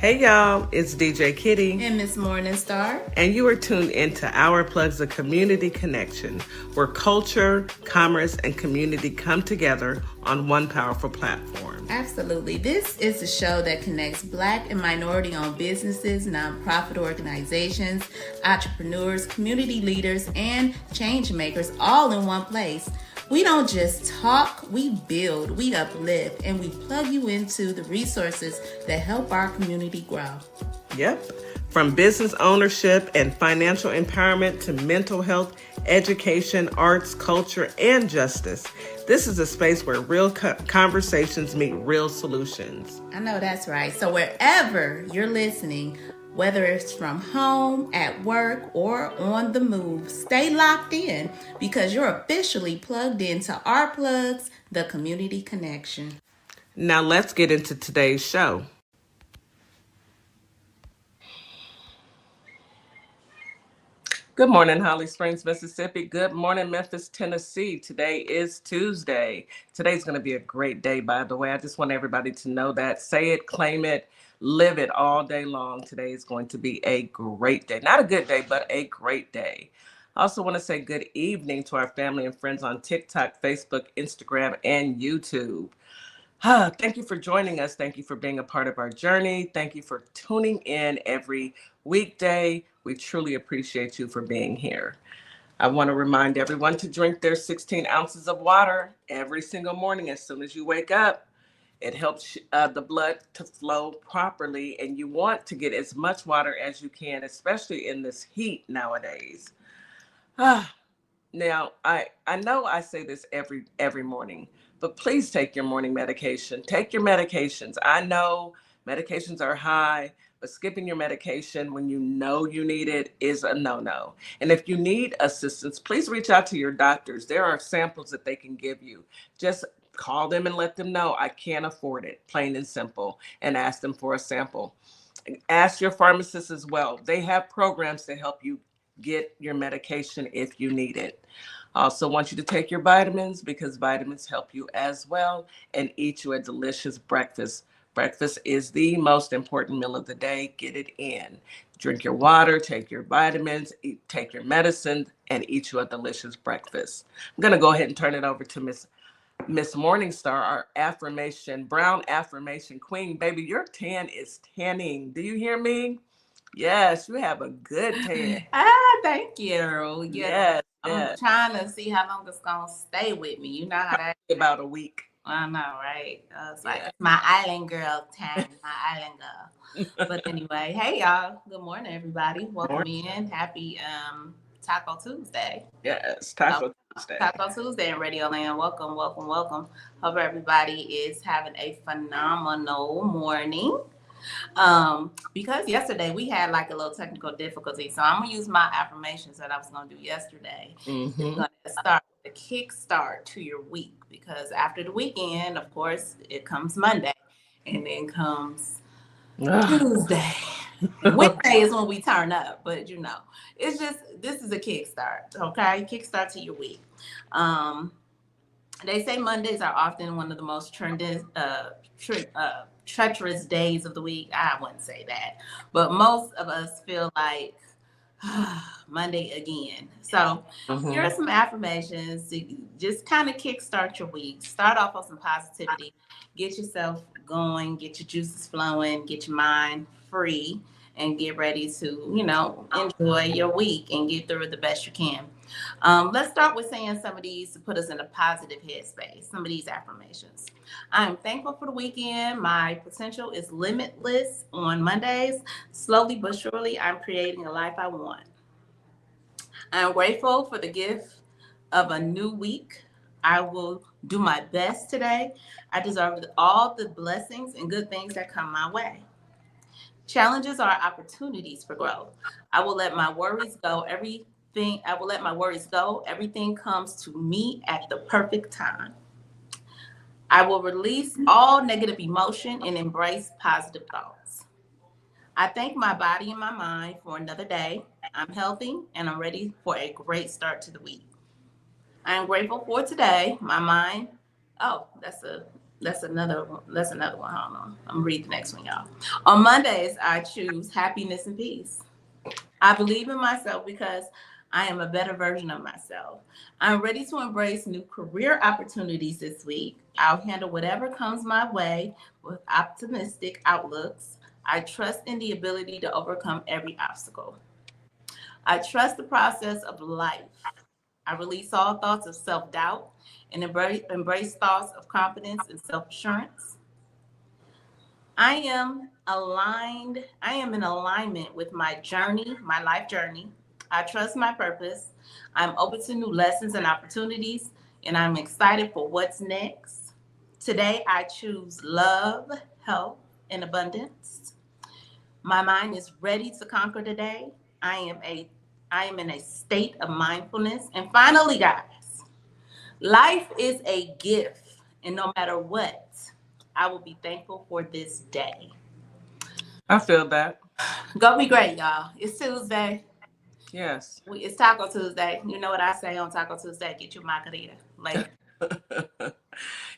Hey y'all, it's DJ Kitty. And Miss Morningstar. And you are tuned into Our Plugs, a community connection where culture, commerce, and community come together on one powerful platform. Absolutely. This is a show that connects Black and minority-owned businesses, nonprofit organizations, entrepreneurs, community leaders, and change makers all in one place. We don't just talk, we build, we uplift, and we plug you into the resources that help our community grow. Yep. From business ownership and financial empowerment to mental health, education, arts, culture, and justice. This is a space where real conversations meet real solutions. I know that's right. So wherever you're listening, whether it's from home, at work, or on the move, stay locked in because you're officially plugged into Our Plugs, the community connection. Now let's get into today's show. Good morning, Holly Springs, Mississippi. Good morning, Memphis, Tennessee. Today is Tuesday. Today's going to be a great day, by the way. I just want everybody to know that. Say it, claim it, live it all day long. Today is going to be a great day. Not a good day, but a great day. I also want to say good evening to our family and friends on TikTok, Facebook, Instagram, and YouTube. Thank you for joining us. Thank you for being a part of our journey. Thank you for tuning in every weekday. We truly appreciate you for being here. I want to remind everyone to drink their 16 ounces of water every single morning as soon as you wake up. It helps the blood to flow properly, and you want to get as much water as you can, especially in this heat nowadays. Now, I know I say this every morning, but please take your morning medication. Take your medications. I know medications are high, but skipping your medication when you know you need it is a no-no. And if you need assistance, please reach out to your doctors. There are samples that they can give you. Just call them and let them know I can't afford it, plain and simple, and ask them for a sample. Ask your pharmacist as well. They have programs to help you get your medication if you need it. I also want you to take your vitamins because vitamins help you as well, and eat you a delicious breakfast. Breakfast is the most important meal of the day. Get it in. Drink your water, take your vitamins, take your medicine, and eat you a delicious breakfast. I'm going to go ahead and turn it over to Miss Morningstar, our brown affirmation queen. Baby, your tan is tanning. Do you hear me? Yes, you have a good tan. Thank you. Yes, I'm trying to see how long it's going to stay with me. You know how that is. About a week. I know, right? It's like my island girl tan, my island girl. But anyway, hey y'all. Good morning, everybody. Welcome in. Happy Taco Tuesday. Yes, Taco Tuesday. Taco Tuesday in Radio Land. Welcome, welcome, welcome. Hope everybody is having a phenomenal morning. Because yesterday we had like a little technical difficulty, so I'm gonna use my affirmations that I was gonna do yesterday. Mm-hmm. You're gonna start with a kickstart to your week, because after the weekend, of course, it comes Monday, and then comes Tuesday. Wednesday is when we turn up, but you know, it's just, this is a kickstart, okay? Kickstart to your week. They say Mondays are often one of the most treacherous days of the week. I wouldn't say that, but most of us feel like Monday again. So here are some affirmations to just kind of kickstart your week. Start off with some positivity. Get yourself going, get your juices flowing, get your mind free, and get ready to, enjoy your week and get through it the best you can. Let's start with saying some of these to put us in a positive headspace. Some of these affirmations. I'm thankful for the weekend. My potential is limitless on Mondays. Slowly but surely, I'm creating a life I want. I'm grateful for the gift of a new week. I will do my best today. I deserve all the blessings and good things that come my way. Challenges are opportunities for growth. I will let my worries go. Everything comes to me at the perfect time. I will release all negative emotion and embrace positive thoughts. I thank my body and my mind for another day. I'm healthy and I'm ready for a great start to the week. I am grateful for today. My mind, that's a That's another one. That's another one. Hold on. I'm gonna read the next one, y'all. On Mondays, I choose happiness and peace. I believe in myself because I am a better version of myself. I'm ready to embrace new career opportunities this week. I'll handle whatever comes my way with optimistic outlooks. I trust in the ability to overcome every obstacle. I trust the process of life. I release all thoughts of self doubt and embrace thoughts of confidence and self assurance. I am in alignment with my journey, my life journey. I trust my purpose. I'm open to new lessons and opportunities, and I'm excited for what's next. Today, I choose love, health, and abundance. My mind is ready to conquer today. I am a I am in a state of mindfulness. And finally, guys, life is a gift, and no matter what, I will be thankful for this day. I feel that. Go be great, y'all. It's Tuesday. Yes. It's Taco Tuesday. You know what I say on Taco Tuesday? Get your margarita later.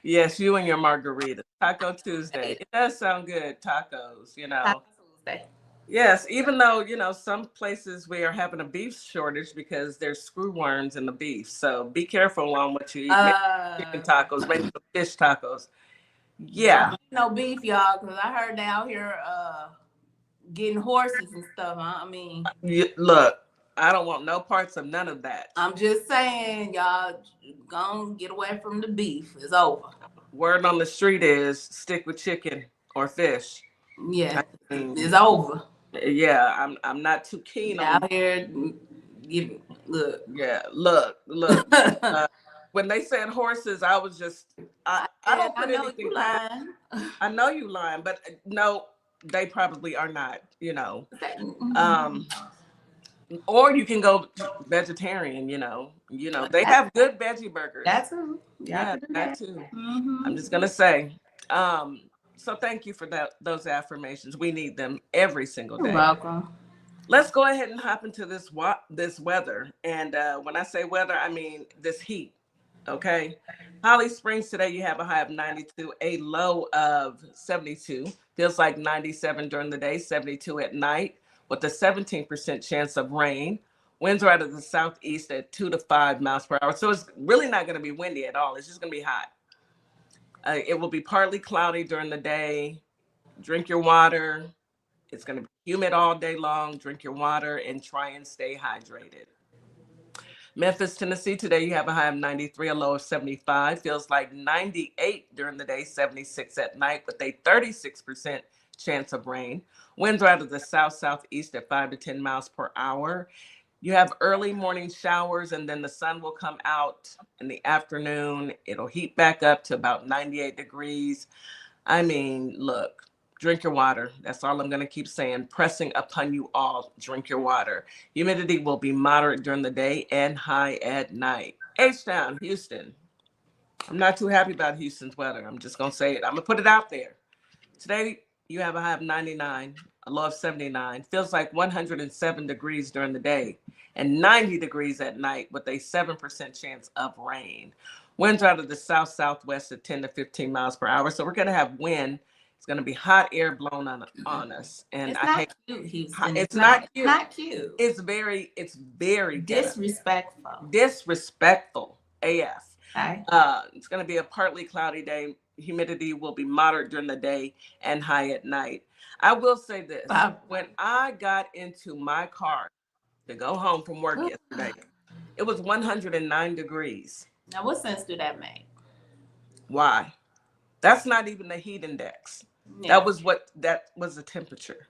Yes, you and your margarita. Taco Tuesday. It does sound good, tacos, Taco Tuesday. Yes, even though, some places we are having a beef shortage because there's screw worms in the beef. So be careful on what you eat. Maybe chicken tacos, maybe some fish tacos. Yeah. No beef, y'all, because I heard they out here getting horses and stuff. Huh? I mean, Look, I don't want no parts of none of that. I'm just saying, y'all, gonna get away from the beef. It's over. Word on the street is stick with chicken or fish. Yeah, I mean, it's over. yeah, I'm not too keen on. Out here, give look. Yeah, look. When they said horses, I was just I don't put know anything you past. lying. I know you lying, but no, they probably are not. Mm-hmm. Or you can go vegetarian. They have good veggie burgers. That's too. Y'all Yeah, can do that that. too. I'm Mm-hmm. just gonna say. So thank you for those affirmations. We need them every single You're day. welcome. Let's go ahead and hop into this weather. And when I say weather, I mean this heat. Okay. Holly Springs today, you have a high of 92, a low of 72. Feels like 97 during the day, 72 at night, with a 17% chance of rain. Winds are out of the southeast at 2 to 5 miles per hour. So it's really not going to be windy at all. It's just going to be hot. It will be partly cloudy during the day. Drink your water. It's going to be humid all day long. Drink your water and try and stay hydrated. Memphis, Tennessee, today you have a high of 93, a low of 75. Feels like 98 during the day, 76 at night, with a 36% chance of rain. Winds are out of the southeast at 5 to 10 miles per hour. You have early morning showers, and then the sun will come out in the afternoon. It'll heat back up to about 98 degrees. I mean, look, drink your water. That's all I'm going to keep saying. Pressing upon you all, drink your water. Humidity will be moderate during the day and high at night. H-Town, Houston. I'm not too happy about Houston's weather. I'm just going to say it. I'm going to put it out there. Today, you have a high of 99, a low of 79. Feels like 107 degrees during the day and 90 degrees at night with a 7% chance of rain. Winds out of the southwest at 10 to 15 miles per hour. So we're going to have wind. It's going to be hot air blown on us. And It's I not hate cute, Houston. it's not cute. Not cute. It's very Disrespectful. Disrespectful AF. Okay. It's going to be a partly cloudy day. Humidity will be moderate during the day and high at night. I will say this. When I got into my car to go home from work yesterday, it was 109 degrees. Now, what sense do that make? Why? That's not even the heat index. Yeah. That was the temperature.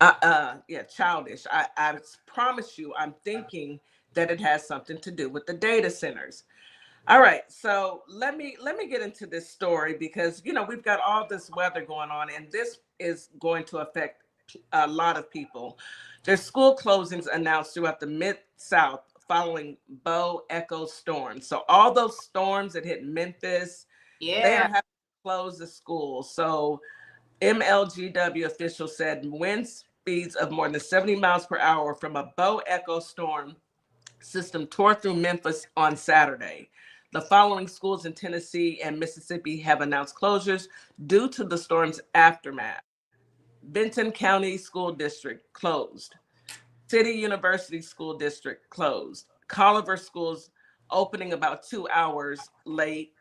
Yeah, childish. I promise you, I'm thinking that it has something to do with the data centers. All right, so let me get into this story because we've got all this weather going on, and this is going to affect a lot of people. There's school closings announced throughout the Mid-South following Bo Echo storms. So all those storms that hit Memphis, they are having to close the schools. So MLGW officials said wind speeds of more than 70 miles per hour from a Bo Echo storm system tore through Memphis on Saturday. The following schools in Tennessee and Mississippi have announced closures due to the storm's aftermath. Benton County School District closed. City University School District closed. Colliver Schools opening about 2 hours late.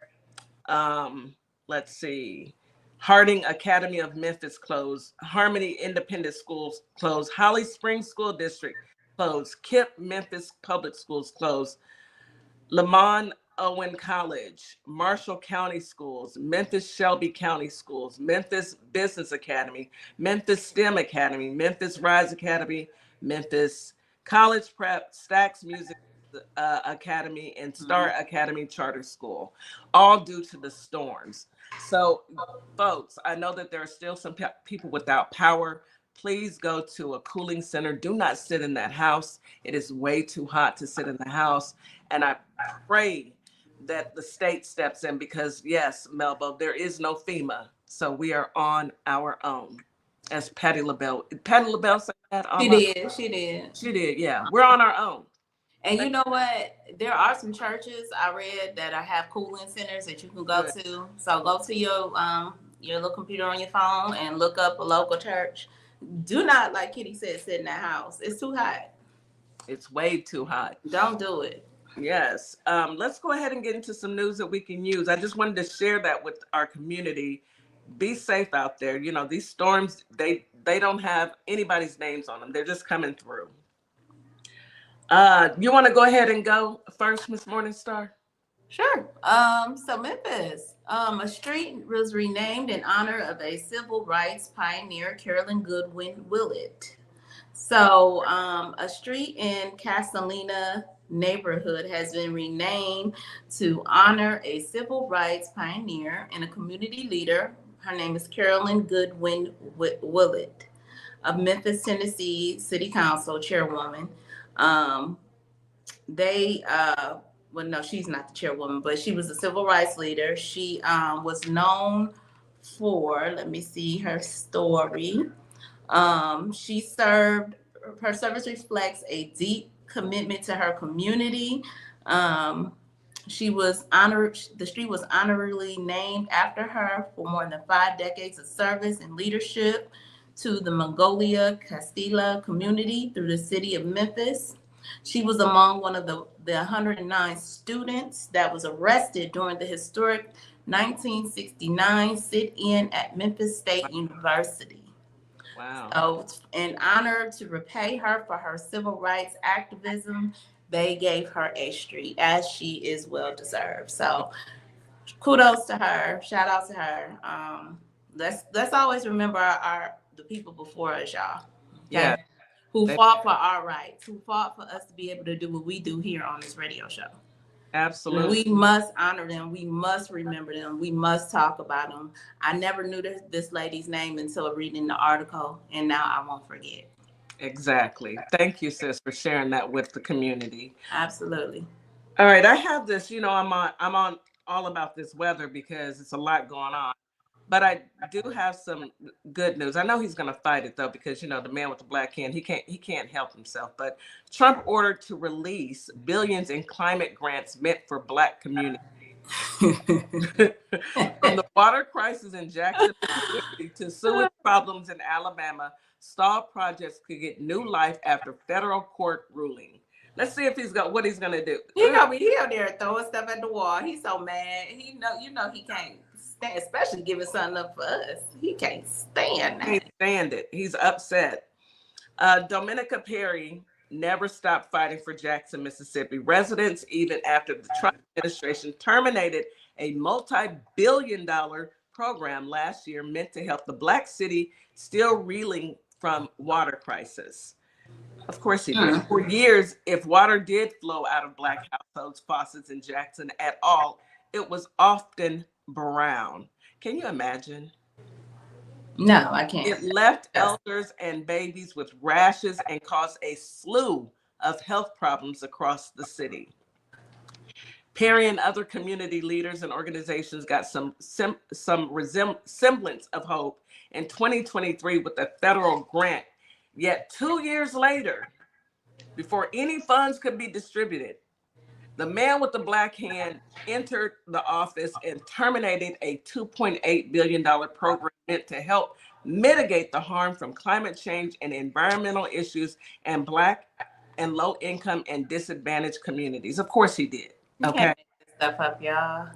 Let's see. Harding Academy of Memphis closed. Harmony Independent Schools closed. Holly Springs School District closed. KIPP Memphis Public Schools closed. Lamont Owen College, Marshall County Schools, Memphis Shelby County Schools, Memphis Business Academy, Memphis STEM Academy, Memphis Rise Academy, Memphis College Prep, Stax Music Academy, and Star Academy Charter School, all due to the storms. So, folks, I know that there are still some people without power. Please go to a cooling center. Do not sit in that house. It is way too hot to sit in the house. And I pray that the state steps in because, yes, Melba, there is no FEMA. So we are on our own. As Patti LaBelle said that? She did. She did, yeah. We're on our own. And you know what? There are some churches I read that have cooling centers that you can go to. So go to your little computer on your phone and look up a local church. Do not, like Kitty said, sit in that house. It's too hot. It's way too hot. Don't do it. Yes. Let's go ahead and get into some news that we can use. I just wanted to share that with our community. Be safe out there. You know, these storms, they don't have anybody's names on them. They're just coming through. You want to go ahead and go first, Miss Morningstar? Sure. So Memphis, a street was renamed in honor of a civil rights pioneer, Carolyn Goodwin Willett. So a street in Castellina neighborhood has been renamed to honor a civil rights pioneer and a community leader. Her name is Carolyn Goodwin Willett, of Memphis, Tennessee City Council chairwoman. Well, no, she's not the chairwoman, but she was a civil rights leader. She was known for, let me see her story. She served, her service reflects a deep commitment to her community. She was honored, the street was honorably named after her for more than 5 decades of service and leadership to the Mongolia Castilla community through the city of Memphis. She was among one of the 109 students that was arrested during the historic 1969 sit-in at Memphis State University. Wow. So, in honor to repay her for her civil rights activism, they gave her a street, as she is well deserved. So, kudos to her. Shout out to her. Let's always remember the people before us, y'all. Okay? Yeah. Who fought for our rights, who fought for us to be able to do what we do here on this radio show. Absolutely. We must honor them. We must remember them. We must talk about them. I never knew this lady's name until reading the article, and now I won't forget. Exactly. Thank you, sis, for sharing that with the community. Absolutely. All right, I have this, you know, I'm on all about this weather because it's a lot going on. But I do have some good news. I know he's going to fight it though, because you know the man with the black hand, he can't help himself. But Trump ordered to release billions in climate grants meant for Black communities. From the water crisis in Jackson, Mississippi, to sewage problems in Alabama, stalled projects could get new life after federal court ruling. Let's see if what he's gonna do. He gonna be out there throwing stuff at the wall. He's so mad. He can't stand, especially giving something up for us. He can't stand that. He can't stand it. He's upset. Dominica Perry never stopped fighting for Jackson, Mississippi residents, even after the Trump administration terminated a multi-billion-dollar program last year meant to help the Black city still reeling from water crisis. Of course he did. For years, if water did flow out of Black households' faucets in Jackson at all, it was often brown. Can you imagine? No, I can't. It left elders and babies with rashes and caused a slew of health problems across the city. Perry and other community leaders and organizations got some semblance of hope in 2023 with a federal grant. Yet 2 years later, before any funds could be distributed, The man with the black hand entered the office and terminated a $2.8 billion program meant to help mitigate the harm from climate change and environmental issues and black and low income and disadvantaged communities. Of course he did. You can't Okay. make this stuff up, y'all.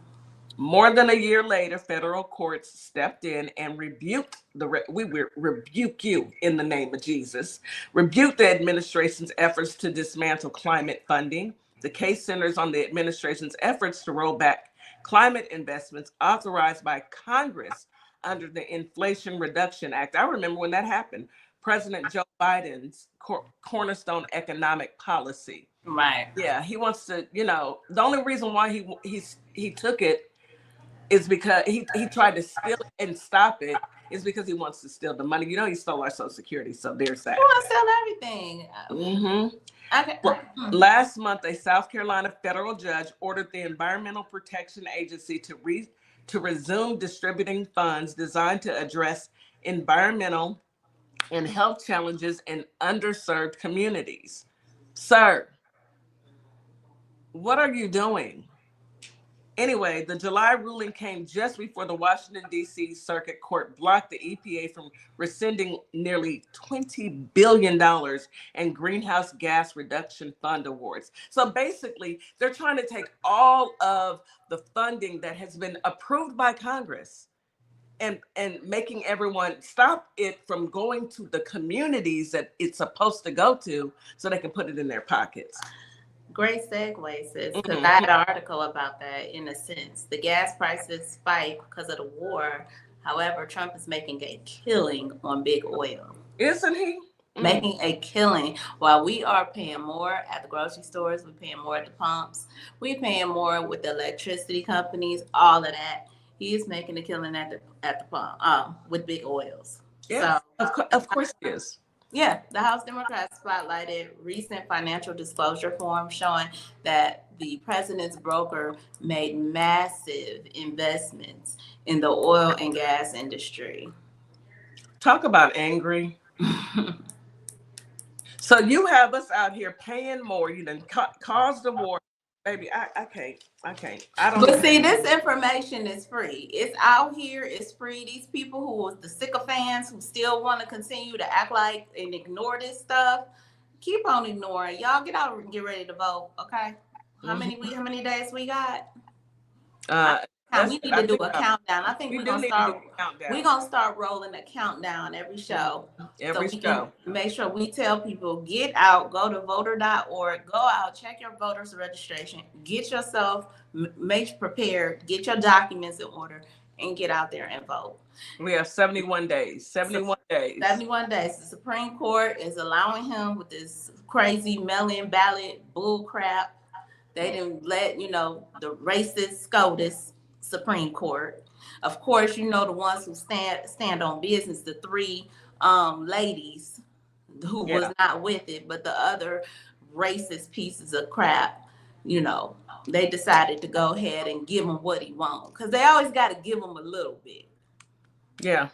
More than a year later, federal courts stepped in and rebuked we will rebuke you in the name of Jesus, rebuked the administration's efforts to dismantle climate funding. The case centers on the administration's efforts to roll back climate investments authorized by Congress under the Inflation Reduction Act. I remember when that happened. President Joe Biden's cornerstone economic policy. Right. Yeah, he wants to, the only reason why he took it is because he tried to steal it and stop it is because he wants to steal the money. He stole our Social Security, so there's that. He wants to steal everything. Mm-hmm. Okay. Last month, a South Carolina federal judge ordered the Environmental Protection Agency to resume distributing funds designed to address environmental and health challenges in underserved communities. Sir, what are you doing? Anyway, the July ruling came just before the Washington, D.C. Circuit Court blocked the EPA from rescinding nearly $20 billion in greenhouse gas reduction fund awards. So basically, they're trying to take all of the funding that has been approved by Congress and making everyone stop it from going to the communities that it's supposed to go to so they can put it in their pockets. Great segue, sis, because I had an article about that in a sense. The gas prices spike because of the war. However, Trump is making a killing on big oil. Isn't he? Making a killing while we are paying more at the grocery stores, we're paying more at the pumps, we're paying more with the electricity companies, all of that. He is making a killing at the pump with big oils. Yeah, so, of course he is. Yeah, the House Democrats spotlighted recent financial disclosure forms showing that the president's broker made massive investments in the oil and gas industry. Talk about angry. So you have us out here paying more. You done caused the war. Baby, I can't. I don't. But see, this information is free. It's out here. It's free. These people who are the sycophants who still want to continue to act like and ignore this stuff, keep on ignoring. Y'all get out and get ready to vote. Okay. How many days we got? We need to do a countdown. I think we're gonna start rolling a countdown every show. Every show. Make sure we tell people, get out, go to voter.org, go out, check your voters registration, get yourself prepared, get your documents in order, and get out there and vote. We have 71 days. 71 days. 71 days. The Supreme Court is allowing him with this crazy mail-in ballot bull crap. They didn't let, the racist SCOTUS Supreme Court. Of course, the ones who stand on business, the three ladies who was not with it, but the other racist pieces of crap, they decided to go ahead and give him what he wants, because they always got to give him a little bit. Yeah.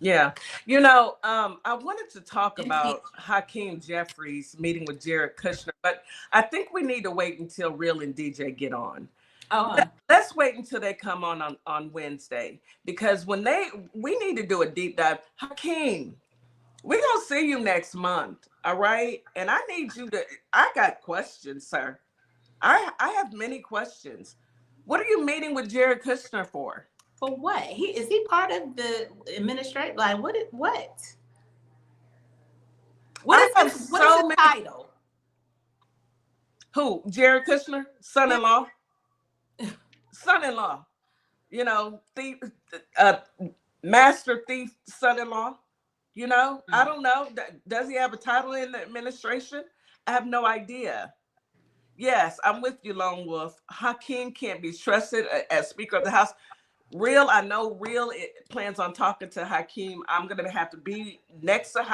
I wanted to talk about Hakeem Jeffries meeting with Jared Kushner, but I think we need to wait until Real and DJ get on. Let's wait until they come on Wednesday, because we need to do a deep dive. Hakeem, we're gonna see you next month, all right? And I need you I got questions, sir. I have many questions. What are you meeting with Jared Kushner for? For what? Is he part of the administration? Like what is the title? Who? Jared Kushner? Son-in-law? Son-in-law, thief, master thief son-in-law, I don't know. Does he have a title in the administration? I have no idea. Yes, I'm with you, Lone Wolf. Hakeem can't be trusted as Speaker of the House. I know Real plans on talking to Hakeem. I'm going to have to be next to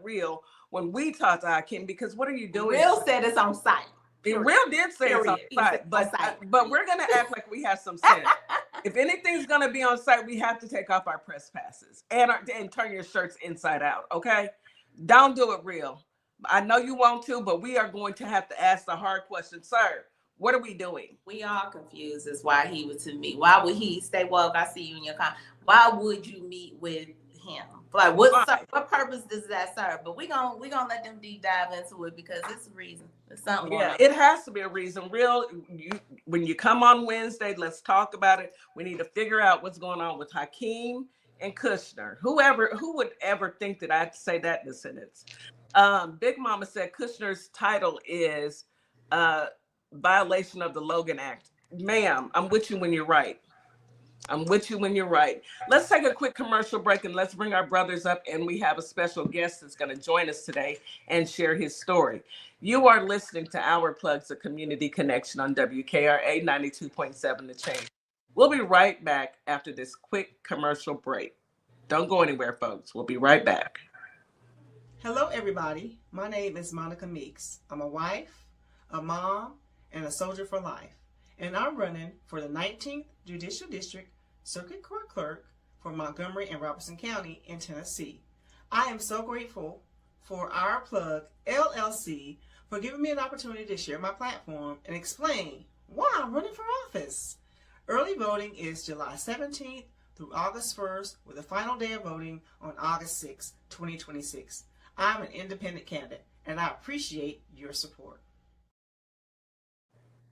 Real when we talk to Hakeem, because what are you doing? Real said it's on site. Real did say it's on site, but we're going to act like we have some sense. If anything's going to be on site, we have to take off our press passes and turn your shirts inside out, okay? Don't do it, Real. I know you want to, but we are going to have to ask the hard question. Sir, What are we doing? We all confused as why he would to me. Why would he stay woke? I see you in your comment. Why would you meet with him? Like what purpose does that serve? But we gonna let them deep dive into it because it's a reason. There's something going Yeah, on. it has to be a reason. When you come on Wednesday, let's talk about it. We need to figure out what's going on with Hakeem and Kushner. Who would ever think that I'd say that in a sentence? Big Mama said Kushner's title is violation of the Logan Act. Ma'am, I'm with you when you're right. I'm with you when you're right. Let's take a quick commercial break and let's bring our brothers up. And we have a special guest that's going to join us today and share his story. You are listening to Our Plugs, a community connection on WKRA 92.7 The Change. We'll be right back after this quick commercial break. Don't go anywhere, folks. We'll be right back. Hello, everybody. My name is Monica Meeks. I'm a wife, a mom, and a soldier for life. And I'm running for the 19th Judicial District Circuit Court Clerk for Montgomery and Robertson County in Tennessee. I am so grateful for Our Plug LLC for giving me an opportunity to share my platform and explain why I'm running for office. Early voting is July 17th through August 1st, with the final day of voting on August 6, 2026. I'm an independent candidate, and I appreciate your support.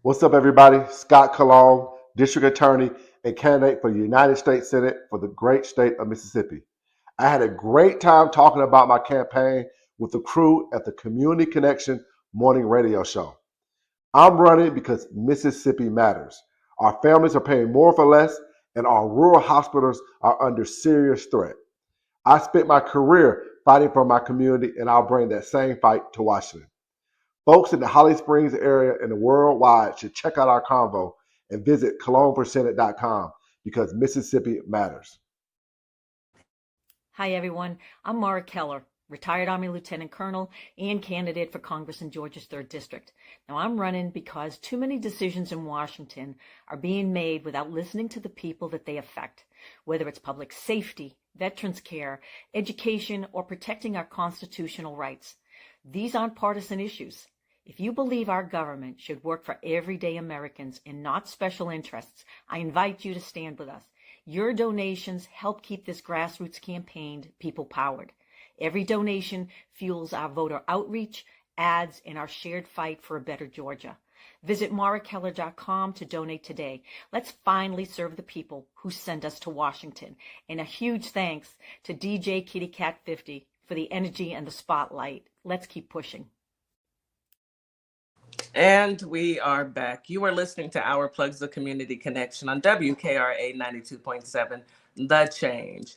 What's up, everybody? Scott Cologne, District Attorney and candidate for the United States Senate for the great state of Mississippi. I had a great time talking about my campaign with the crew at the Community Connection morning radio show. I'm running because Mississippi matters. Our families are paying more for less, and our rural hospitals are under serious threat. I spent my career fighting for my community, and I'll bring that same fight to Washington. Folks in the Holly Springs area and the worldwide should check out our convo and visit cologneforsenate.com because Mississippi matters. Hi, everyone. I'm Mara Keller, retired Army Lieutenant Colonel and candidate for Congress in Georgia's 3rd District. Now, I'm running because too many decisions in Washington are being made without listening to the people that they affect, whether it's public safety, veterans care, education, or protecting our constitutional rights. These aren't partisan issues. If you believe our government should work for everyday Americans and not special interests, I invite you to stand with us. Your donations help keep this grassroots campaign people-powered. Every donation fuels our voter outreach, ads, and our shared fight for a better Georgia. Visit marakeller.com to donate today. Let's finally serve the people who send us to Washington. And a huge thanks to DJ Kitty Cat 50 for the energy and the spotlight. Let's keep pushing. And we are back. You are listening to Our Plugs, the Community Connection on WKRA 92.7, The Change.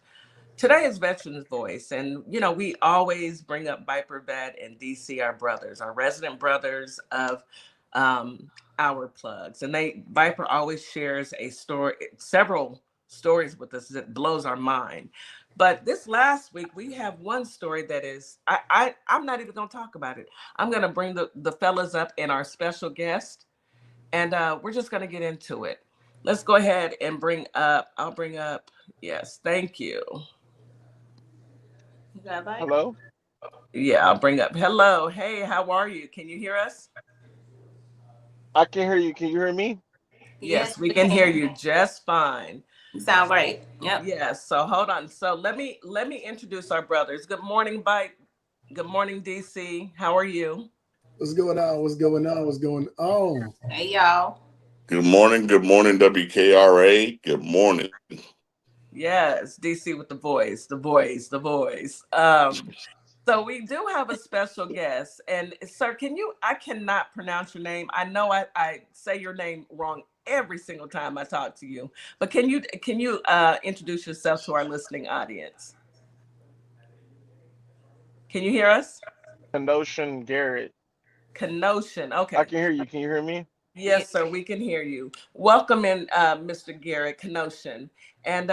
Today is Veterans Voice, and we always bring up Viper Vet and DC, our brothers, our resident brothers of Our Plugs. And Viper always shares several stories with us that blows our mind. But this last week, we have one story that is, I'm not even going to talk about it. I'm going to bring the fellas up and our special guest, and we're just going to get into it. Let's go ahead and I'll bring up, yes, thank you. Hello? Yeah, I'll bring up, hello, hey, how are you? Can you hear us? I can hear you. Can you hear me? Yes, we can hear you just fine. You sound great. Yep. Yes. So hold on. So let me introduce our brothers. Good morning, Bike. Good morning, DC. How are you? What's going on? What's going on? What's going on? Hey, y'all. Good morning, WKRA. Good morning. Yes, DC with the voice. So we do have a special guest, and sir, I cannot pronounce your name. I know I say your name wrong every single time I talk to you, but can you introduce yourself to our listening audience? Can you hear us? Kenosha Garrett. Kenosha. Okay. I can hear you. Can you hear me? Yes, sir. We can hear you. Welcome in, Mr. Garrett Kenosha. And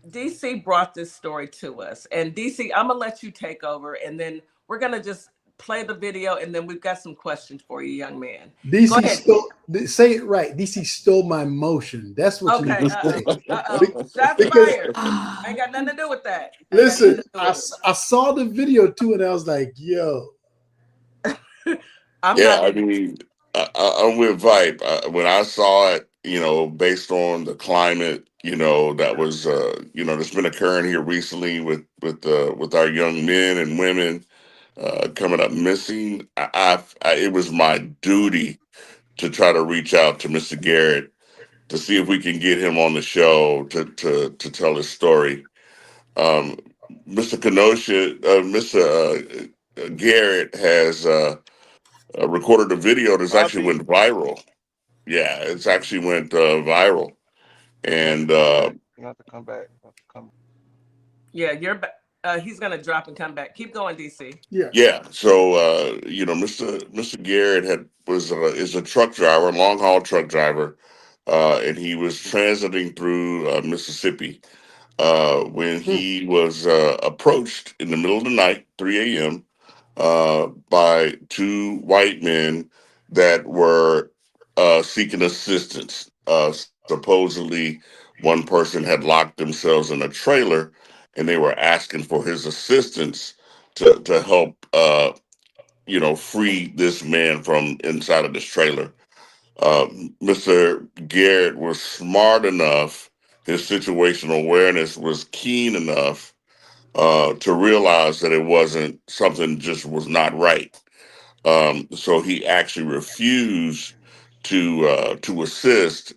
DC brought this story to us. And DC, I'm going to let you take over, and then we're going to just play the video, and then we've got some questions for you, young man. DC stole, say it right. DC stole my motion. That's what you need to say. Shots fired. I ain't got nothing to do with that. Listen, I saw the video too, and I was like, yo. I mean, I'm with Vipe. When I saw it, based on the climate, that was, that's been occurring here recently with our young men and women coming up missing. It was my duty to try to reach out to Mr. Garrett to see if we can get him on the show to tell his story. Um, Mr. Kenosha, Mr. Garrett has recorded a video that's actually Bobby, went viral. Yeah, it's actually went viral, you have to and come back. You have to come back. You have to come. Yeah, you're back. He's gonna drop and come back. Keep going, DC. Yeah. yeah. So Mr. Garrett is a truck driver, long haul truck driver, and he was transiting through Mississippi when Mm. he was approached in the middle of the night, 3 a.m., by two white men that were seeking assistance. Supposedly, one person had locked themselves in a trailer, and they were asking for his assistance to help, free this man from inside of this trailer. Mr. Garrett was smart enough, his situational awareness was keen enough to realize that it wasn't something just was not right. So he actually refused to assist,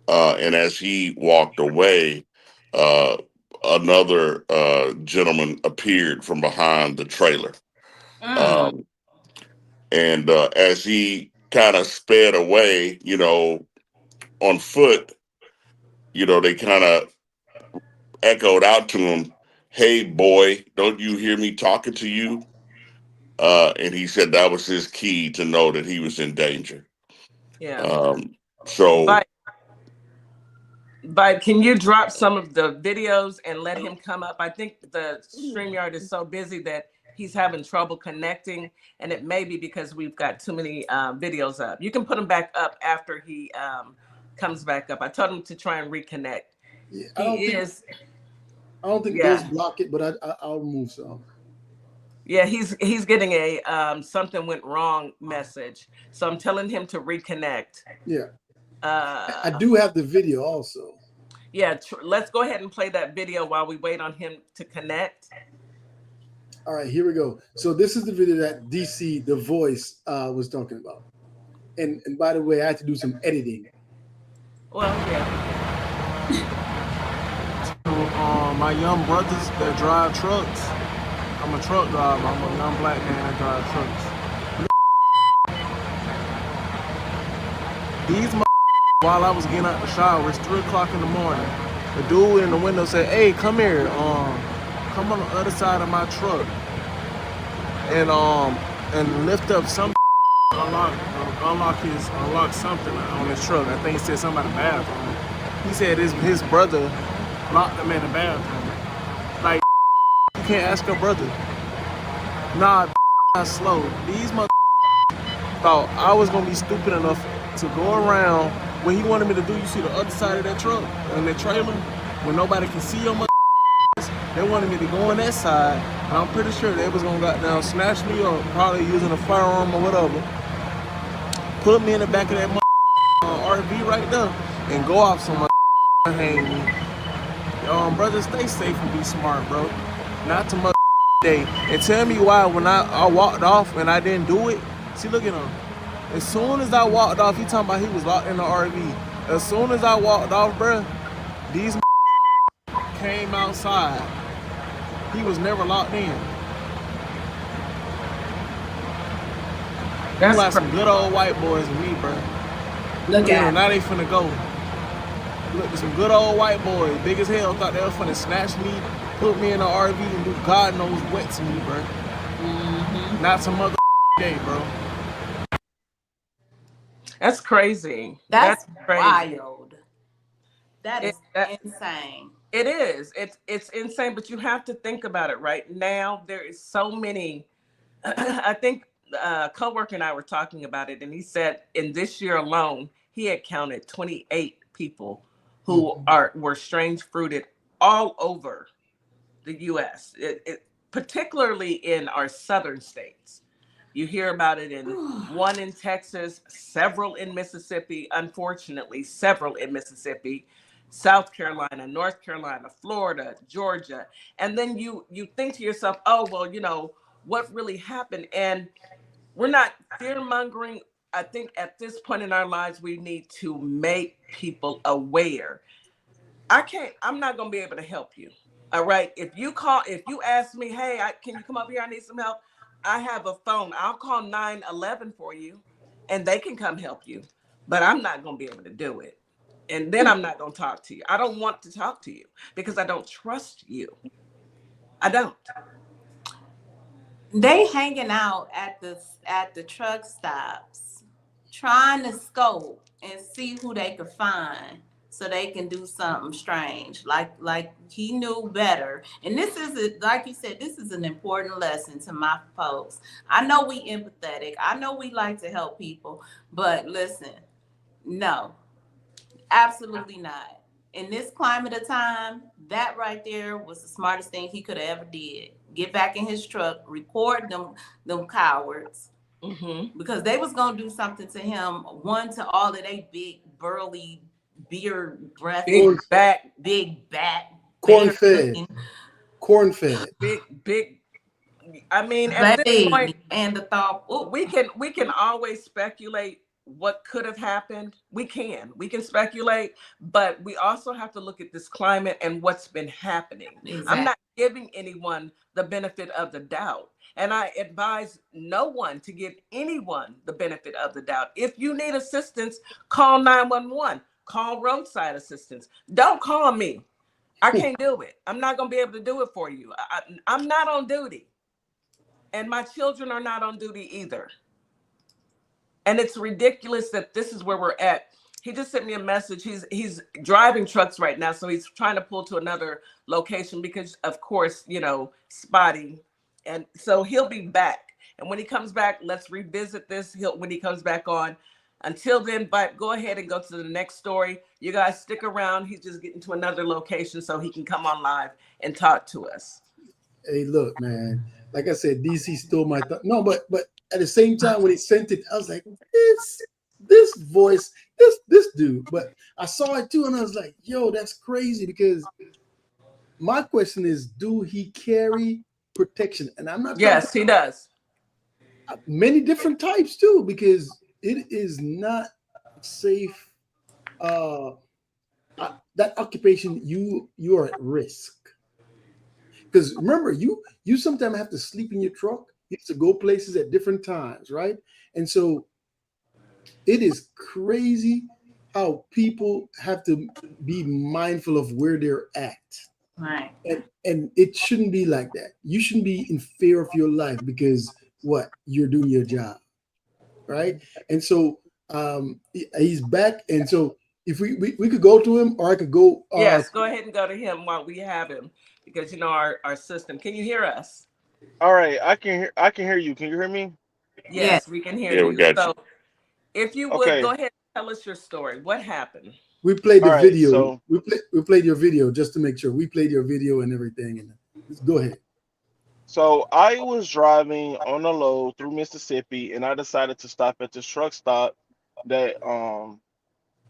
and as he walked away, uh, another gentleman appeared from behind the trailer. Mm. Um, and as he kind of sped away, on foot, they kind of echoed out to him, "Hey, boy, don't you hear me talking to you?" And he said that was his key to know that he was in danger. Yeah. Um, so, But can you drop some of the videos and let him come up? I think the StreamYard is so busy that he's having trouble connecting, and it may be because we've got too many videos up. You can put him back up after he comes back up. I told him to try and reconnect. Yeah. He is, I don't think those yeah. block it, but I'll remove some. Yeah, he's getting a something went wrong message. So I'm telling him to reconnect. Yeah. I Uh do have the video also. yeah, let's go ahead and play that video while we wait on him to connect. All right, here we go. So this is the video that DC the voice was talking about. And by the way, I had to do some editing. Well, yeah. My young brothers that drive trucks. I'm a truck driver. I'm a young black man that drives trucks. These while I was getting out the shower, it's 3 o'clock in the morning. The dude in the window said, "Hey, come here. Come on the other side of my truck and lift up some unlock something on his truck." I think he said something about the bathroom. He said his brother locked him in the bathroom. Like, you can't ask your brother. Nah, not slow. These thought I was gonna be stupid enough to go around when he wanted me to do. You see the other side of that truck and that trailer, when nobody can see your they wanted me to go on that side, and I'm pretty sure they was gonna goddamn snatch me or probably using a firearm or whatever, put me in the back of that RV right there, and go off somewhere and hang me. Brother, stay safe and be smart, bro. Not to mother day. And tell me why when I walked off and I didn't do it. See, look at him. As soon as I walked off, he talking about he was locked in the RV. As soon as I walked off, bro, these came outside. He was never locked in. That's like some good old white boys with me, bro. Look at now they finna go. Look, some good old white boys, big as hell, thought they were finna snatch me, put me in an RV and do God knows what to me, bro. Mm-hmm. Not some other day, bro. That's crazy. That's crazy. wild. That is insane. It is. It's insane, but you have to think about it right now. There is so many. I think a coworker and I were talking about it, and he said in this year alone, he had counted 28 people who were strange fruited all over the U.S., particularly in our southern states. You hear about it in one in Texas, several in Mississippi, unfortunately, several in Mississippi, South Carolina, North Carolina, Florida, Georgia. And then you think to yourself, oh, well, what really happened? And we're not fear mongering. I think at this point in our lives, we need to make people aware. I'm not going to be able to help you. All right. If you ask me, hey, can you come up here? I need some help. I have a phone. I'll call 911 for you and they can come help you. But I'm not going to be able to do it. And then I'm not going to talk to you. I don't want to talk to you because I don't trust you. I don't. They hanging out at the truck stops, trying to scope and see who they could find so they can do something strange. Like he knew better. And this is like you said, this is an important lesson to my folks. I know we empathetic. I know we like to help people, but listen, no, absolutely not. In this climate of time, that right there was the smartest thing he could have ever did. Get back in his truck, record them cowards, because they was gonna do something to him. One to all of they big burly beer breath, big back, corn fed, corn fed, big. I mean, at this point, and the thought, we can always speculate what could have happened. We can speculate, but we also have to look at this climate and what's been happening. Exactly. I'm not giving anyone the benefit of the doubt. And I advise no one to give anyone the benefit of the doubt. If you need assistance, call 911, call roadside assistance. Don't call me. I can't do it. I'm not going to be able to do it for you. I'm not on duty. And my children are not on duty either. And it's ridiculous that this is where we're at. He just sent me a message. He's driving trucks right now. So he's trying to pull to another location because, of course, spotting. And so he'll be back. And when he comes back, let's revisit this when he comes back on. Until then, but go ahead and go to the next story. You guys stick around. He's just getting to another location so he can come on live and talk to us. Hey, look, man. Like I said, DC stole my thought. No, but at the same time, when he sent it, I was like, this voice, this dude. But I saw it too, and I was like, yo, that's crazy. Because my question is, do he carry protection? And I'm not. Yes, he does. Many different types too, because it is not safe. That occupation, you are at risk. Because remember, you sometimes have to sleep in your truck. You have to go places at different times, right? And so it is crazy how people have to be mindful of where they're at. Right. And it shouldn't be like that. You shouldn't be in fear of your life because you're doing your job, right? And so he's back. And so if we could go to him, or I could go. Yes, go ahead and go to him while we have him. Because our system. Can you hear us? All right, I can hear you. Can you hear me? Yes, we can hear you. We got you. If you would go ahead and tell us your story. What happened? We played the video. So we played your video just to make sure. We played your video and everything. And go ahead. So I was driving on a load through Mississippi, and I decided to stop at this truck stop that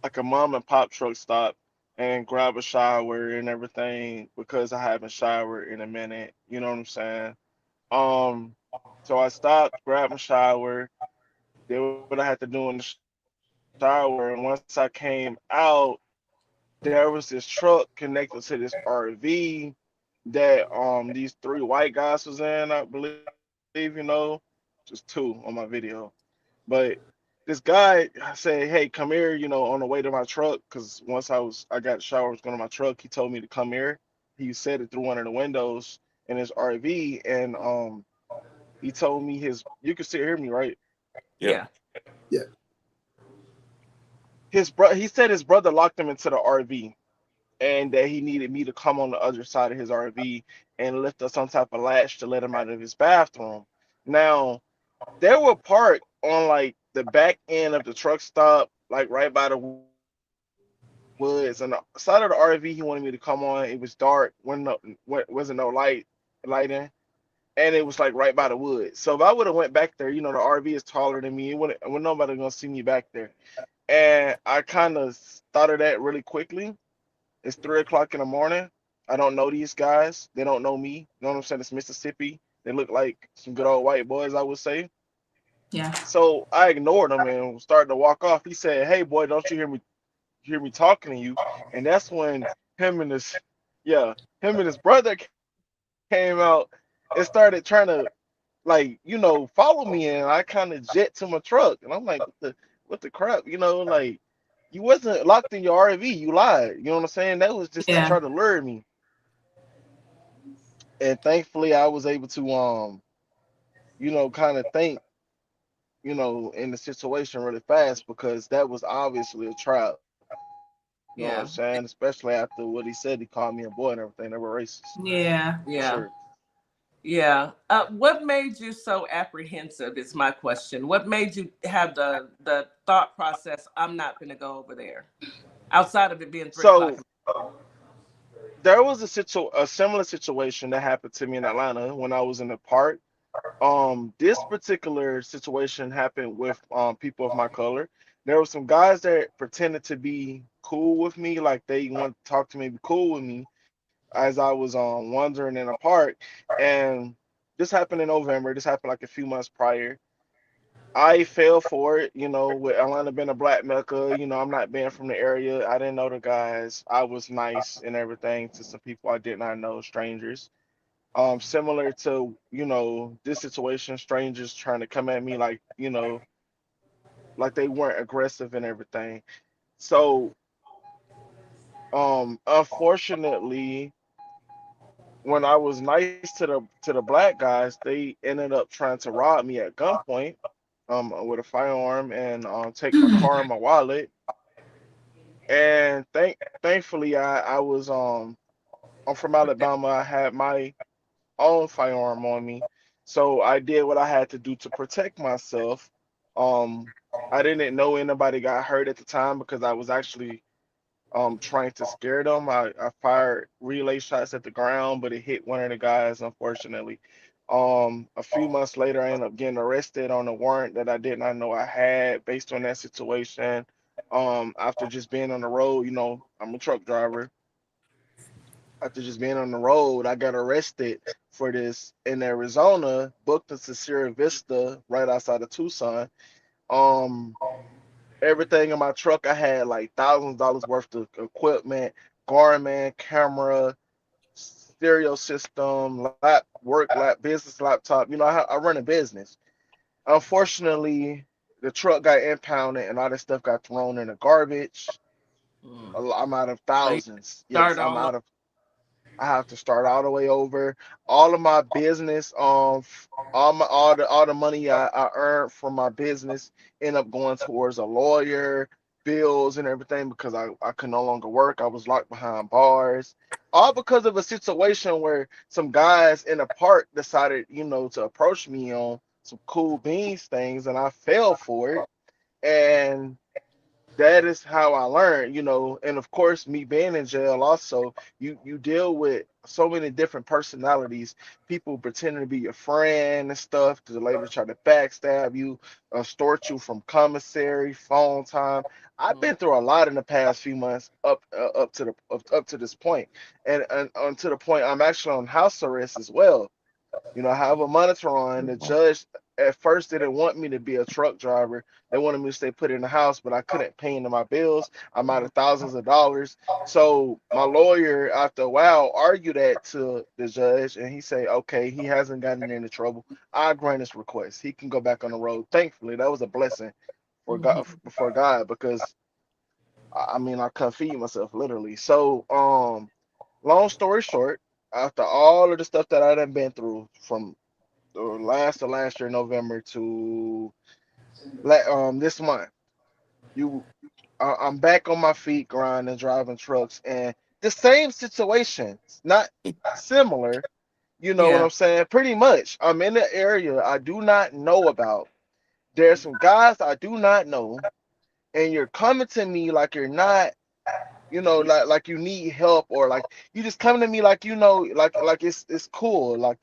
like a mom and pop truck stop, and grab a shower and everything because I haven't showered in a minute. You know what I'm saying? So I stopped, grabbed a shower, did what I had to do in the shower, and once I came out, there was this truck connected to this RV that these three white guys was in, I believe, just two on my video. But this guy said, "Hey, come here," on the way to my truck, because once I got a shower, I was going to my truck. He told me to come here. He said it through one of the windows in his RV, and he told me you can still hear me, right? Yeah. He said his brother locked him into the RV, and that he needed me to come on the other side of his RV and lift up some type of latch to let him out of his bathroom. Now, they were parked on like the back end of the truck stop, like right by the woods. And the side of the RV he wanted me to come on, it was dark, wasn't no lighting. and it was like right by the woods. So if I would have went back there, the RV is taller than me. It wouldn't nobody gonna see me back there. And I kind of thought of that really quickly. It's 3 o'clock in the morning. I don't know these guys. They don't know me. You know what I'm saying? It's Mississippi. They look like some good old white boys, I would say. Yeah. So I ignored him and started to walk off. He said, "Hey boy, don't you hear me talking to you?" And that's when him and his yeah, him and his brother came out and started trying to follow me, and I kind of jet to my truck, and I'm like, what the crap, like you wasn't locked in your RV, you lied, you know what I'm saying? That was just to Yeah. try to lure me, and thankfully I was able to kind of think, in the situation really fast because that was obviously a trap. You know what I'm Yeah. saying? Especially after what he said, he called me a boy and everything. They were racist Yeah. for Yeah. sure. Yeah. What made you so apprehensive is my question. What made you have the thought process, I'm not going to go over there, outside of it being 3 o'clock? So there was a similar situation that happened to me in Atlanta when I was in the park. This particular situation happened with people of my color. There were some guys that pretended to be cool with me, like they wanted to talk to me, be cool with me, as I was wandering in a park. And this happened in November. This happened like a few months prior. I fell for it, with Atlanta being a black mecca. I'm not being from the area. I didn't know the guys. I was nice and everything to some people I did not know, strangers. Similar to, this situation, strangers trying to come at me like, like they weren't aggressive and everything. So, unfortunately, when I was nice to the black guys, they ended up trying to rob me at gunpoint, with a firearm and take my car and my wallet. And thankfully, I was I'm from Alabama. I had my own firearm on me. So I did what I had to do to protect myself. Um, I didn't know anybody got hurt at the time because I was actually trying to scare them. I fired relay shots at the ground, but it hit one of the guys, unfortunately. A few months later, I ended up getting arrested on a warrant that I did not know I had based on that situation. After just being on the road, I'm a truck driver. After just being on the road, I got arrested for this in Arizona, booked into Sierra Vista right outside of Tucson. Um, Everything in my truck, I had like thousands of dollars worth of equipment, Garmin, camera, stereo system, business laptop. I run a business. Unfortunately, the truck got impounded and all this stuff got thrown in the garbage. Mm. I'm out of So you thousands. Yes, start I'm all over. out of I have to start all the way over. All of my business, all the money I earned from my business end up going towards a lawyer, bills and everything because I could no longer work. I was locked behind bars. All because of a situation where some guys in a park decided, to approach me on some cool beans things and I fell for it. And that is how I learned, and of course, me being in jail also, you deal with so many different personalities, people pretending to be your friend and stuff to later try to backstab you, extort you from commissary, phone time. I've Mm. been through a lot in the past few months up to this point, and to the point I'm actually on house arrest as well. I have a monitor on. The judge at first didn't want me to be a truck driver. They wanted me to stay put in the house, but I couldn't pay into my bills. I'm out of thousands of dollars. So my lawyer, after a while, argued that to the judge, and he said, "Okay, he hasn't gotten into trouble. I grant his request. He can go back on the road." Thankfully, that was a blessing for God, Mhm. for God, because I mean I couldn't feed myself literally. So long story short, after all of the stuff that I done been through from last year November to this month. You, I'm back on my feet grinding, driving trucks, and the same situations, not similar. You know what Yeah. I'm saying? Pretty much. I'm in the area I do not know about. There's some guys I do not know, and you're coming to me like you're not, like you need help, or like you just coming to me like like it's cool, like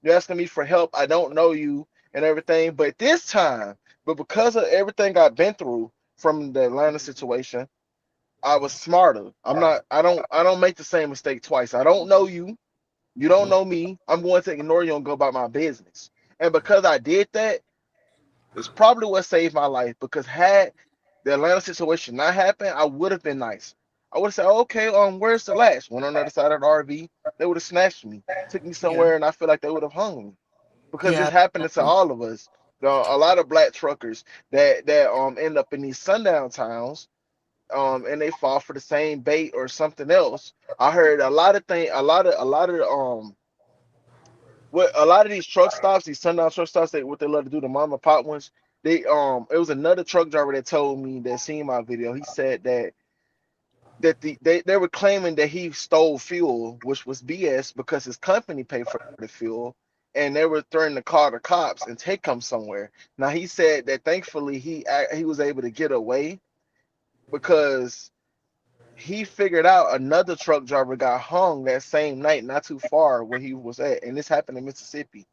You're asking me for help. I don't know you and everything. But this time, but because of everything I've been through from the Atlanta situation, I was smarter. I'm not. I don't make the same mistake twice. I don't know you. You don't know me. I'm going to ignore you and go about my business. And because I did that, it's probably what saved my life. Because had the Atlanta situation not happened, I would have been nice. I would have said, okay, where's the latch? Went on the other side of the RV. They would have snatched me, took me Yeah. somewhere, and I feel like they would have hung me because it's Yeah. happening to all of us. A lot of black truckers that end up in these sundown towns, and they fall for the same bait or something else. I heard a lot of things, a lot of what a lot of these truck stops, these sundown truck stops, what they love to do, the mom and pop ones. It was another truck driver that told me that seen my video. He said they were claiming that he stole fuel, which was BS because his company paid for the fuel, and they were threatening to call the cops and take him somewhere. Now he said that thankfully he was able to get away because he figured out another truck driver got hung that same night, not too far where he was at, and this happened in Mississippi.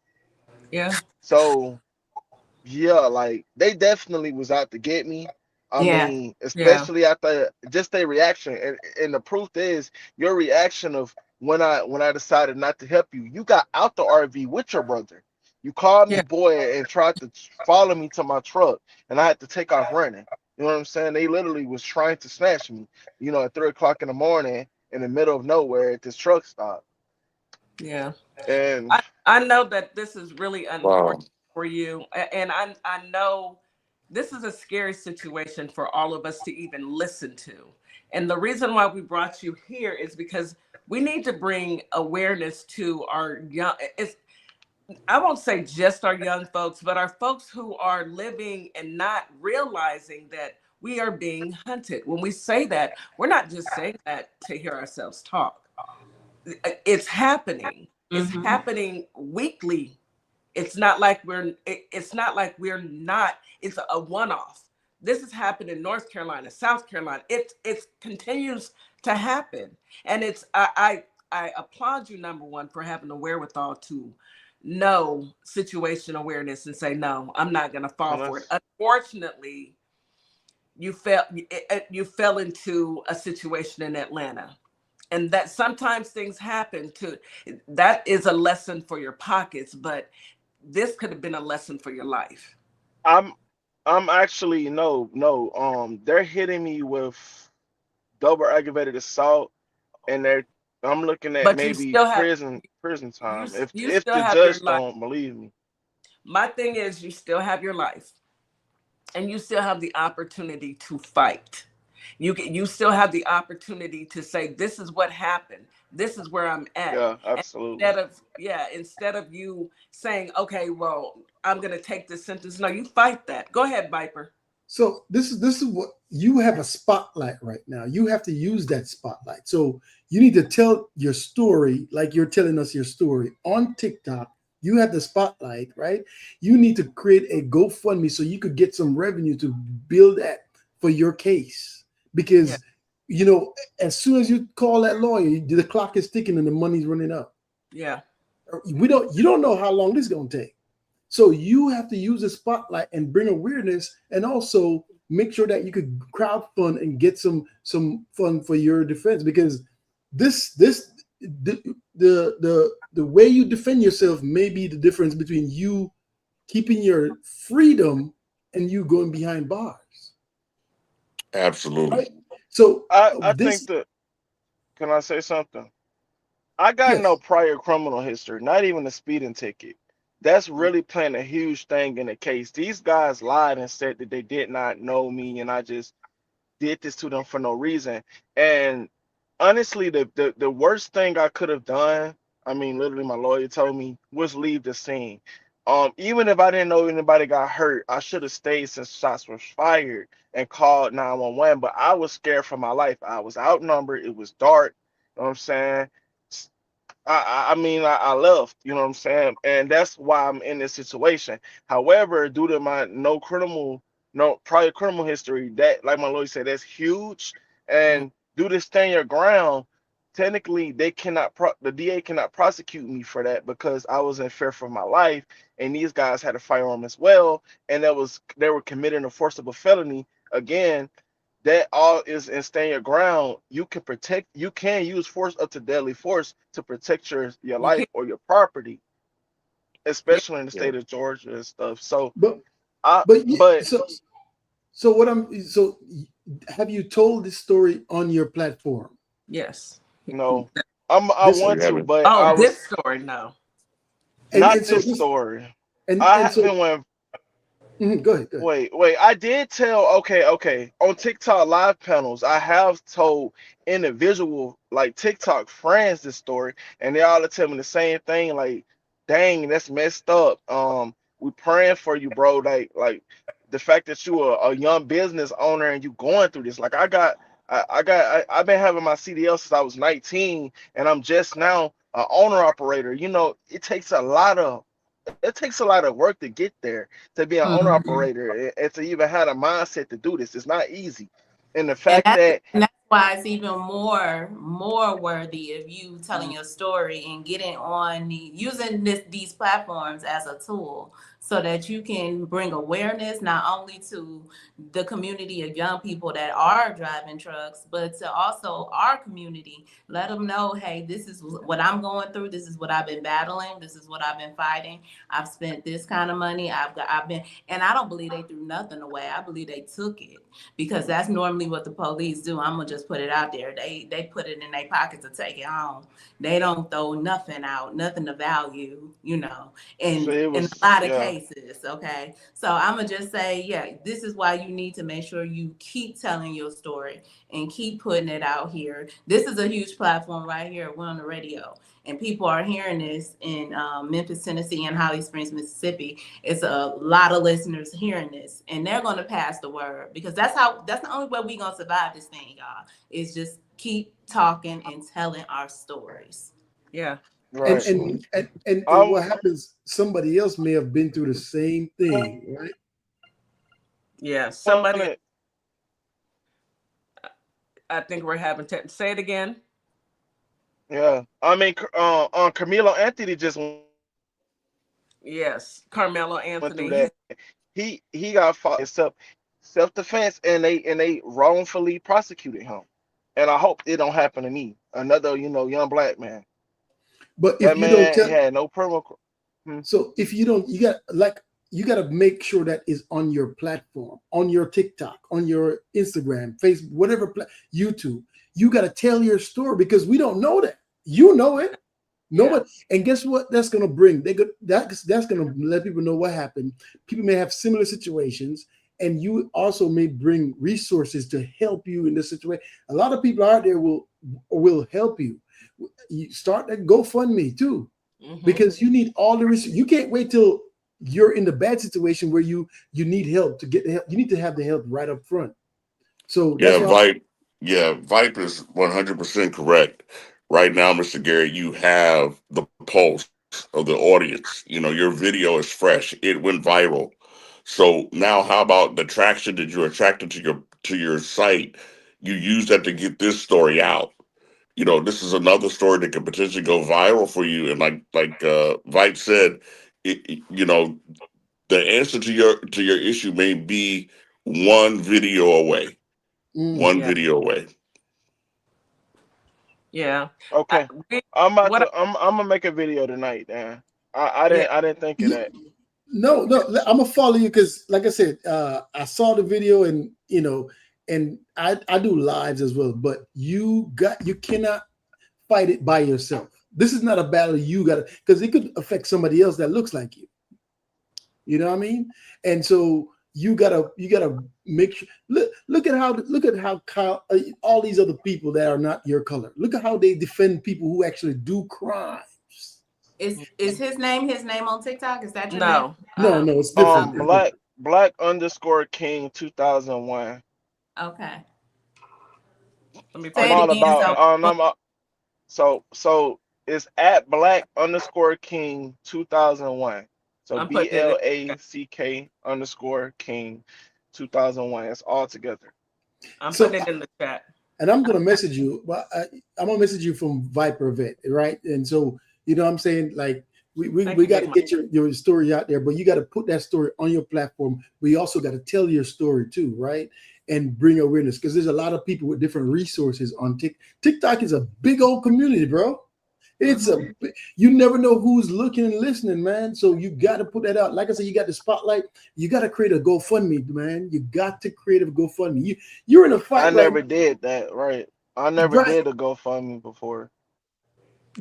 Yeah. So yeah, like they definitely was out to get me. I Yeah. mean, Yeah. especially after just their reaction, and the proof is your reaction of when I decided not to help you. You got out the RV with your brother. You called me Yeah. boy and tried to follow me to my truck, and I had to take off running. You know what I'm saying? They literally was trying to snatch me. At 3 o'clock in the morning in the middle of nowhere at this truck stop, Yeah. and I know that this is really Wow. unfortunate for you, and I know this is a scary situation for all of us to even listen to. And the reason why we brought you here is because we need to bring awareness to our young. I won't say just our young folks, but our folks who are living and not realizing that we are being hunted. When we say that, we're not just saying that to hear ourselves talk. It's happening. It's Mm-hmm. happening weekly. It's not like we're not. It's a one-off. This has happened in North Carolina, South Carolina. It continues to happen, and I applaud you, number one, for having the wherewithal to know situation awareness and say no, I'm not going to fall for it. that's Unfortunately, you fell into a situation in Atlanta, and that sometimes things happen to. That is a lesson for your pockets, but this could have been a lesson for your life. I'm I'm actually no. They're hitting me with double aggravated assault, and I'm looking at But you maybe still have prison you time if you if still the have your judge life. don't believe me. My thing is, you still have your life, and you still have the opportunity to fight. You still have the opportunity to say, this is what happened, this is where I'm at. Yeah, And absolutely. instead of you saying, okay, well, I'm going to take this sentence, no, you fight that. Go ahead, Viper. So this is what you have a spotlight right now. You have to use that spotlight. So you need to tell your story like you're telling us your story on TikTok. You have the spotlight, right? You need to create a GoFundMe so you could get some revenue to build that for your case. Yeah. Because as soon as you call that lawyer, the clock is ticking and the money's running up. Yeah. You don't know how long this is gonna take. So you have to use the spotlight and bring awareness, and also make sure that you could crowd fund and get some fund for your defense, because this the way you defend yourself may be the difference between you keeping your freedom and you going behind bars, Absolutely. right? So I think this, that can I say something? I got no yes. prior criminal history, not even a speeding ticket. That's really playing a huge thing in the case. These guys lied and said that they did not know me, and I just did this to them for no reason. And honestly, the worst thing I could have done, I mean, literally, my lawyer told me, was leave the scene. Even if I didn't know anybody got hurt, I should have stayed since shots were fired and called 911. But I was scared for my life. I was outnumbered. It was dark. You know what I'm saying? I left, you know what I'm saying? And that's why I'm in this situation. However, due to my no prior criminal history, that, like my lawyer said, that's huge. Mhm. And due to stand your ground, technically they cannot the DA cannot prosecute me for that because I was in fear for my life, and these guys had a firearm as well, and they were committing a forcible felony again. That all is in stand your ground. You can use force up to deadly force to protect your You life can't. or your property, Yeah. especially in the Yeah. state of Georgia and stuff. So But I but but so what I'm so have you told this story on your platform? Yes. no, I This You want to, haven't. but I Oh, was this story, no. not and so this this story. I and so haven't went. go ahead, go ahead. Wait. I did tell. Okay. On TikTok live panels, I have told individual like TikTok friends this story, and they all tell me the same thing. Like, dang, that's messed up. We praying for you, bro. Like the fact that you are a young business owner and you going through this. Like, I've been having my CDL since I was 19, and I'm just now an owner operator. It takes a lot of work to get there, to be an owner Mhm. operator, and to even have a mindset to do this. It's not easy. And the And fact that that's why it's even more worthy of you telling your story and getting on using these platforms as a tool so that you can bring awareness not only to the community of young people that are driving trucks, but to also our community. Let them know, hey, this is what I'm going through. This is what I've been battling. This is what I've been fighting. I've spent this kind of money. I've been, and I don't believe they threw nothing away. I believe they took it because that's normally what the police do. I'm gonna just put it out there. They put it in their pocket to take it home. They don't throw nothing out, nothing of value, it in a was, lot of yeah, cases. Okay. So I'm gonna just say, yeah, this is why you need to make sure you keep telling your story and keep putting it out here. This is a huge platform right here. We're on the radio. And people are hearing this in Memphis, Tennessee, and Holly Springs, Mississippi. It's a lot of listeners hearing this, and they're going to pass the word because that's the only way we're going to survive this thing, y'all, is just keep talking and telling our stories. Yeah. And right. and and, and I'm what happens? Somebody else may have been through the same thing, right? Yeah. Somebody, wanna, I think we're having say it again. yeah. I mean, on Camilo Anthony just went through that. Yes. Carmelo He Anthony. got fought in self defense, and they wrongfully prosecuted him. And I hope it don't happen to me, another young black man. But if That you don't man tell, had no criminal. Hmm. so if you don't, you got to make sure that is on your platform, on your TikTok, on your Instagram, Facebook, whatever, YouTube. You got to tell your story because we don't know that. You know it. Yeah. Nobody, and guess what? That's gonna bring. That's gonna let people know what happened. People may have similar situations, and you also may bring resources to help you in this situation. A lot of people out there will help you. You start a GoFundMe too, Mm-hmm. because you need all the resources. You can't wait till you're in the bad situation where you need help to get the help. You need to have the help right up front. So that's Yeah, why. Vipe is 100% correct. Right now, Mr. Gary, you have the pulse of the audience. Your video is fresh. It went viral. So now, how about the traction that you're attracted to your site? You use that to get this story out. This is another story that could potentially go viral for you. And like Vipe said, the answer to your issue may be one video away. Mm, One Yeah. video away. Yeah. I, Okay, we, I'm about what? to. I'm gonna make a video tonight, man. I Yeah. didn't think of you, that. no, I'm gonna follow you because, like I said, I saw the video, and and I do lives as well. But you cannot fight it by yourself. This is not a battle you got to, because it could affect somebody else that looks like you. You know what I mean? And so you gotta make sure. Look at how Kyle, all these other people that are not your color. Look at how they defend people who actually do crimes. Is his name on TikTok? Is that your name? No. No, it's different. It's Black different. underscore King 2001. Okay. Let me I'm Say put it it. all again. about. So So it's at black underscore King 2001. So I'm putting it in. BLACK underscore King 2001. It's all together. I'm So putting it in the chat. and I'm gonna message you. Well, I'm gonna message you from Viper Event, right? And so you know what I'm saying, like Thank we you, got Big to Mama. get your story out there, but you got to put that story on your platform. We also got to tell your story too, right? And bring awareness because there's a lot of people with different resources on TikTok is a big old community, bro. It's a you never know who's looking and listening, man. So you got to put that out. Like I said, you got the spotlight. You got to create a GoFundMe, man. You got to create a GoFundMe. You're in a I fight right never did that, right? I never right. did a GoFundMe before.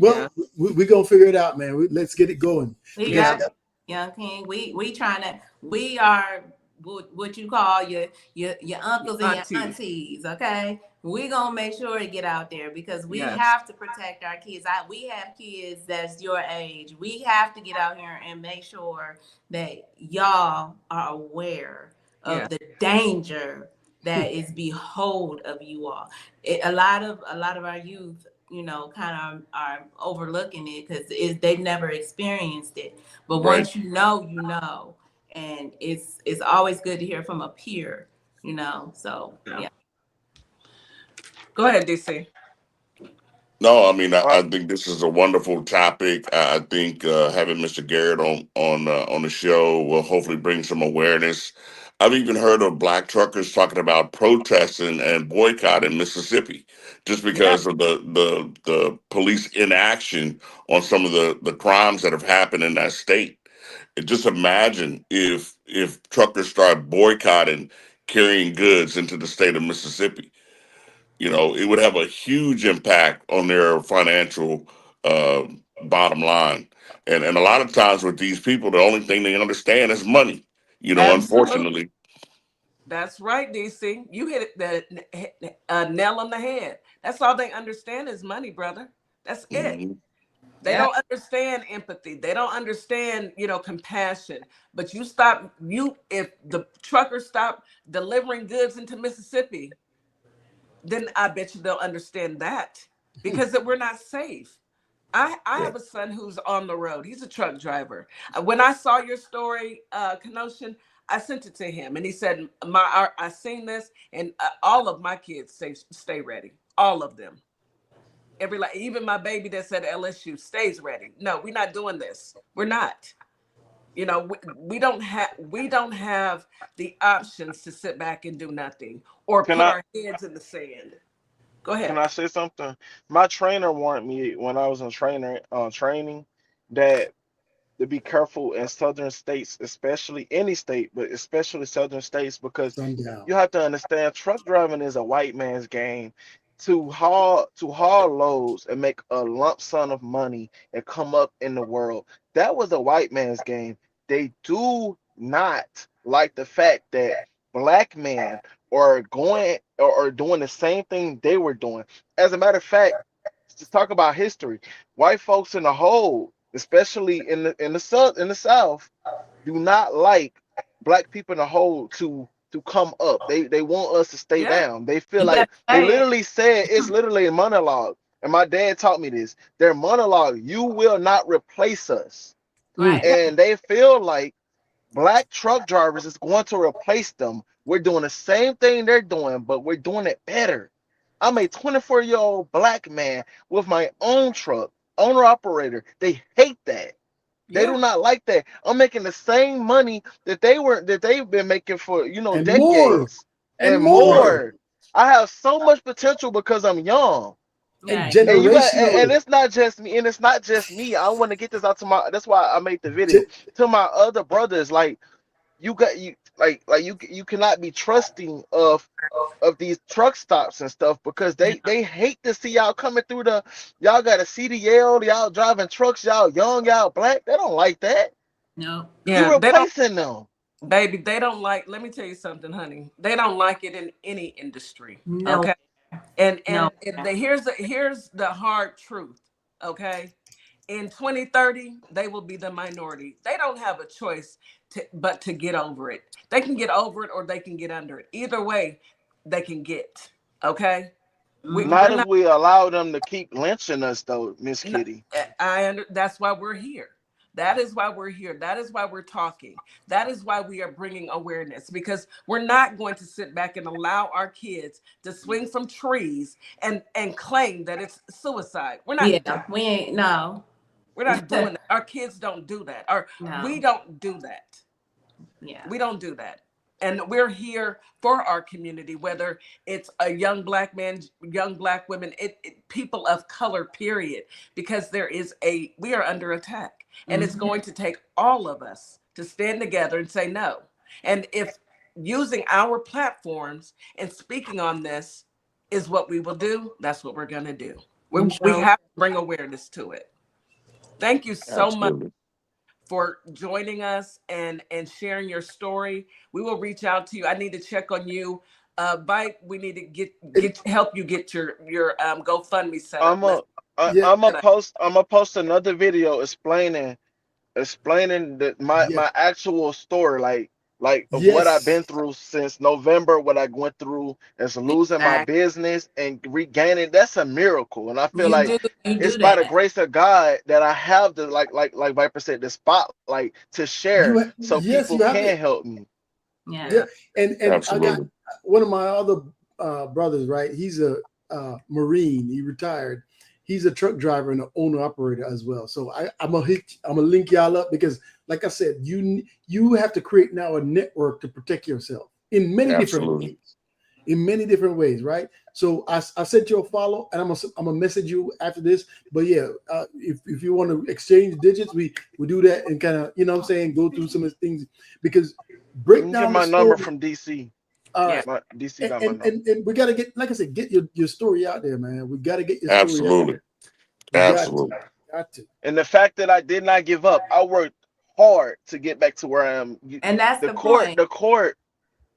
Yeah, Well, we gonna figure it out, man. Let's get it going We because yeah, got Young King. We trying to. We are what you call your uncles and your aunties. aunties. Okay, we gonna make sure to get out there because we Yes, have to protect our kids. We have kids that's your age. We have to get out here and make sure that y'all are aware yeah, of the danger that is behold of you all. A lot of our youth, you know, kind of are overlooking it because they've never experienced it. But right. once you know, and it's always good to hear from a peer, you know. So Yeah. yeah, Go ahead, DC. No, I mean, I Uh, think this is a wonderful topic. I think having Mr. Garrett on the show will hopefully bring some awareness. I've even heard of black truckers talking about protesting and boycotting Mississippi just Yeah, because of the police inaction on some of the crimes that have happened in that state. And just imagine if truckers start boycotting carrying goods into the state of Mississippi. It would have a huge impact on their financial bottom line. And a lot of times with these people, the only thing they understand is money. absolutely. Unfortunately. That's right, DC. You hit it the nail on the head. That's all they understand is money, brother. That's it. Mhm. They yeah, don't understand empathy. They don't understand, compassion. But you stop you if the truckers stop delivering goods into Mississippi, then I bet you they'll understand that because that we're not safe. I yeah. have a son who's on the road. He's a truck driver. When I saw your story, Kenosha, I sent it to him, and he said, I seen this, and all of my kids stay ready. All of them. Even my baby that's at LSU stays ready. No, we're not doing this. We're not. We don't have the options to sit back and do nothing or can put I our heads in the sand. Go can ahead. I say something? My trainer warned me when I was in training that to be careful in southern states, especially any state, but especially southern states, because Sundown. you have to understand truck driving is a white man's game. To haul loads and make a lump sum of money and come up in the world, that was a white man's game. They do not like the fact that black men are going or doing the same thing they were doing. As a matter of fact, to talk about history, white folks in the whole, especially in the South, do not like black people in the whole to come up. They want us to stay Yeah. down. They feel you better like they say it. literally said it's literally a monologue. And my dad taught me this. Their monologue, you will not replace us. Mm. Right. Yeah. And they feel like black truck drivers is going to replace them. We're doing the same thing they're doing, but we're doing it better. I'm a 24-year-old black man with my own truck, owner operator. They hate that. They Yeah. do not like that. I'm making the same money that they've been making for And more. decades And and more. more. I have so much potential because I'm young. And Yeah. And generational. it's not just me, and it's not just me. I want to get this out to my. That's why I made the video Ge- to my other brothers. Like you cannot be trusting of these truck stops and stuff because they hate to see y'all coming through y'all got a CDL, y'all driving trucks, y'all young, y'all black. They don't like that. No. You Yeah. They don't, replacing them. baby, they don't like, let me tell you something, honey. They don't like it in any industry. No. Okay. And No. here's the hard truth. Okay. In 2030, they will be the minority. They don't have a choice but to get over it. They can get over it or they can get under it. Either way, they can get. Okay. Mm-hmm. Not We're if not. we allow them to keep lynching us though, Miss No, Kitty. that's why we're here. That is why we're here. That is why we're talking. That is why we are bringing awareness, because we're not going to sit back and allow our kids to swing from trees and claim that it's suicide. We're not doing Yeah, we ain't no. we're not doing that. Our kids don't do that. Or we No. don't do that. Yeah. We don't do that. And we're here for our community, whether it's a young black man, young black women, people of color, period, because we are under attack. And it's going to take all of us to stand together and say no. And if using our platforms and speaking on this is what we will do, that's what we're going to do. We have to bring awareness to it. Thank you so much Absolutely. for joining us and sharing your story. We will reach out to you. I need to check on you. Bite, we need to help you get your GoFundMe set up. Yeah, I'm gonna post another video explaining yeah, my actual story, like of what I've yes. been through since November, what I went through as losing my Exactly. business and regaining. That's a miracle, and I feel like You it's do by the that. grace of God that I have the like Viper said, the spotlight to share so Yes, people you have can it. help me. Yeah. Yeah, and I got Absolutely. one of my other brothers, right? He's a Marine. He retired. He's a truck driver and an owner operator as well. So I'm gonna link y'all up because, like I said, you have to create now a network to protect yourself in many different Absolutely. ways. In many different ways, right? So I sent you a follow, and I'm gonna message you after this. But yeah, if you want to exchange digits, we do that and kind of, you know what I'm saying, go through some of the things because You break can get down the my number story. from DC. All Yeah. right. My DC And, got my and number. and and we gotta get, like I said, get your story out there, man. We gotta get your story out Absolutely. there. We Absolutely. got to. And the fact that I did not give up, I worked hard to get back to where I am. And that's The the court, point. the court.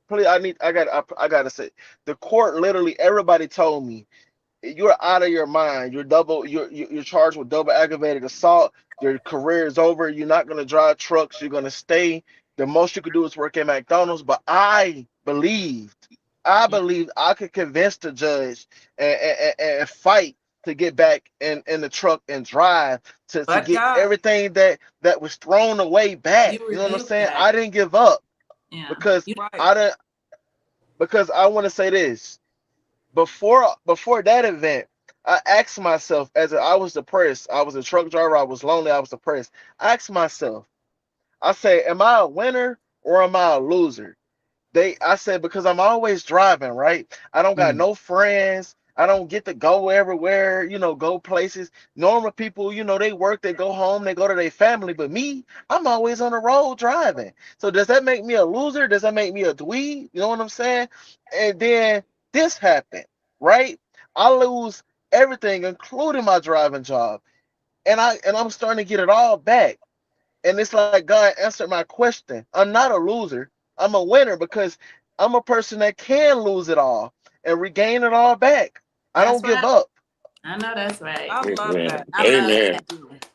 Please, I gotta say, the court literally. Everybody told me you're out of your mind. You're charged with double aggravated assault. Your career is over. You're not gonna drive trucks. You're gonna stay. The most you could do is work at McDonald's. But I believed I could convince the judge and fight to get back in the truck and drive to But get God, everything that was thrown away back. You know what I'm You saying? that. I didn't give up Yeah. because You right. I didn't because I want to say this before that event. I asked myself I was depressed. I was a truck driver. I was lonely. I was depressed. I asked myself, I say, am I a winner or am I a loser? I said, because I'm always driving, right? I don't got Mm. no friends. I don't get to go everywhere, go places. Normal people, they work, they go home, they go to their family. But me, I'm always on the road driving. So does that make me a loser? Does that make me a dweeb? You know what I'm saying? And then this happened, right? I lose everything, including my driving job. And I'm starting to get it all back. And it's like God answered my question. I'm not a loser. I'm a winner because I'm a person that can lose it all and regain it all back. I That's don't give right. up. I know that's right. I love Amen. that. I love Amen. that.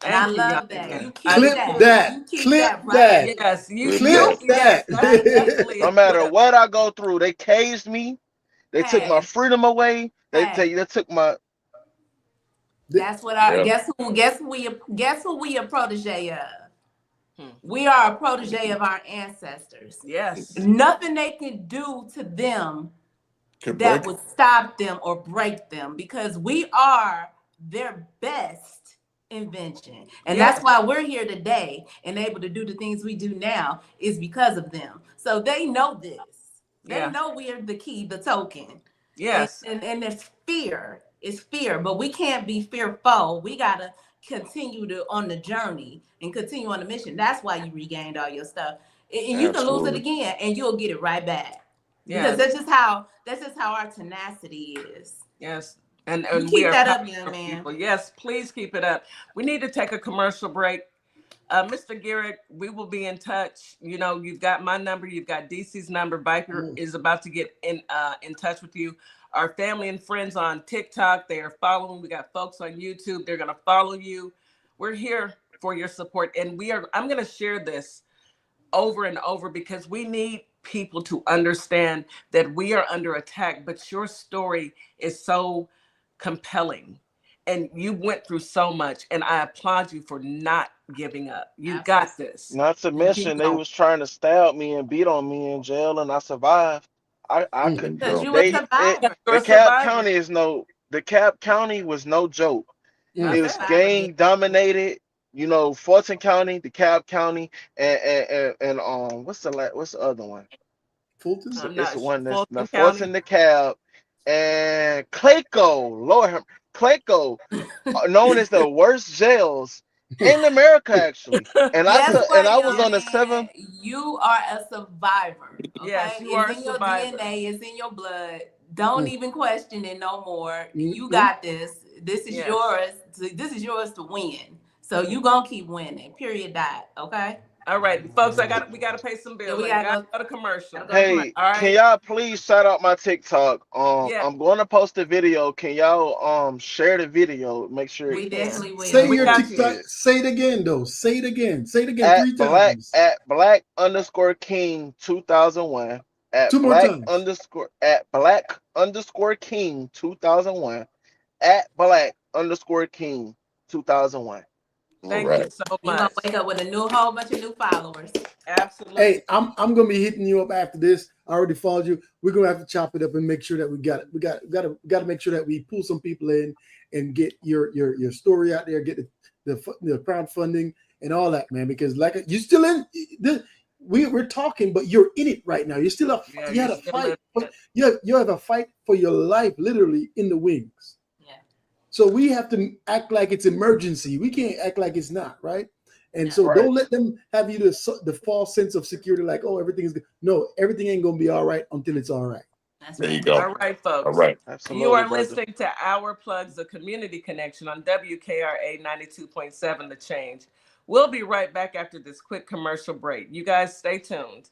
And I Thank you, young love that. man. You I keep do. Clip that. that. You keep Clip that right that. there. Yes, Clip Clip that. yes, that. that's definitely a No matter clip. what I go through, they caged me. They took my Hey, freedom away. hey. They took my. That's what Yeah. guess who we a protege of. Hmm. We are a protege of our ancestors. Yes, Nothing they can do to them Could that break would it. stop them or break them because we are their best invention. And yes, that's why we're here today and able to do the things we do now is because of them. So they know this. They yeah, know we are the key, the token. yes, And there's fear. It's fear, but we can't be fearful. We gotta continue on the journey and continue on the mission. That's why you regained all your stuff. And you can lose it Absolutely. again and you'll get it right back. Because yes, that's just how our tenacity is. yes. You And we keep are that up, young powerful man. people. Yes, please keep it up. We need to take a commercial break. Mr. Garrett, we will be in touch. You've got my number, you've got DC's number. Viper is about to get in touch with you. Our family and friends on TikTok, they are following. We got folks on YouTube, they're gonna follow you. We're here for your support. And I'm gonna share this over and over because we need people to understand that we are under attack, but your story is so compelling and you went through so much, and I applaud you for not giving up. You Absolutely. got this. Not to mention Keep they going. was trying to stab me and beat on me in jail, and I survived. I There could you Because go. you a they it survivor. You're the a Cab survivor. County is no the Cab County was no joke. You're a It was survivor. gang dominated. You know, Fulton County, DeKalb County, and what's the other one? Fulton. I'm It's not the sure. one that's the Fulton Fulton, County. DeKalb, and Clayco. Clayco, known as the worst jails in America, actually. Guess And what, I was young on the man? seventh. You are a survivor. Okay, Yes, you it's are a in your survivor. DNA. It's in your blood. Don't even question it no more. You Mm-hmm. got this. This is Yes. yours. This is yours to win. So you gonna keep winning. Period. Dot. Okay. All right, folks. We gotta pay some Yeah, bills. we I gotta gotta go to commercial. go to commercial. Hey, All can right. y'all please shout out my TikTok? Yeah, I'm going to post a video. Can y'all share the video? Make sure We definitely Say will. we your got everybody you. see TikTok. it. Say it again, though. Say it again. Say it again 3 times. At black underscore king 2001 Two more times. at black underscore king 2001 at black underscore king 2001. All Thank you right. so You're gonna much. wake up with a whole bunch of new followers. Absolutely. Hey, I'm gonna be hitting you up after this. I already followed you. We're gonna have to chop it up and make sure that we got it. We got to make sure that we pull some people in and get your story out there, get the crowdfunding and all that, man. Because like you still in the we're talking, but you're in it right now. You're still Yeah, you had you're a still fight. living You have a fight for your life, literally in the wings. Yeah. So we have to act like it's emergency. We can't act like it's not, right? And so Right. don't let them have you the false sense of security, like, oh, everything is good. No, everything ain't gonna be all right until it's all right. That's There you right. go. All right, folks. All right. You Absolutely, are brother. listening to Our Plugs, the community connection on WKRA 92.7 The Change. We'll be right back after this quick commercial break. You guys stay tuned.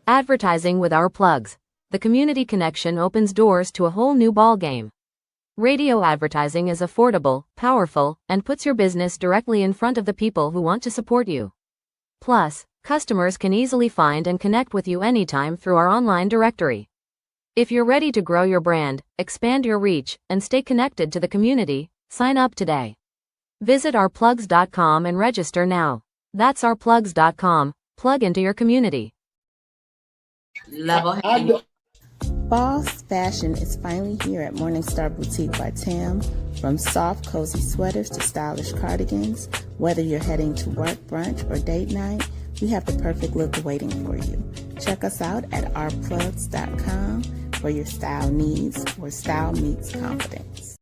Advertising with Our Plugs. The community connection opens doors to a whole new ballgame. Radio advertising is affordable, powerful, and puts your business directly in front of the people who want to support you. Plus, customers can easily find and connect with you anytime through our online directory. If you're ready to grow your brand, expand your reach, and stay connected to the community, sign up today. Visit ourplugs.com and register now. That's ourplugs.com. Plug into your community. Level I headed. don't- Boss Fashion is finally here at Morningstar Boutique by Tam. From soft, cozy sweaters to stylish cardigans, whether you're heading to work, brunch, or date night, we have the perfect look waiting for you. Check us out at ourplugs.com for your style needs, where style meets confidence.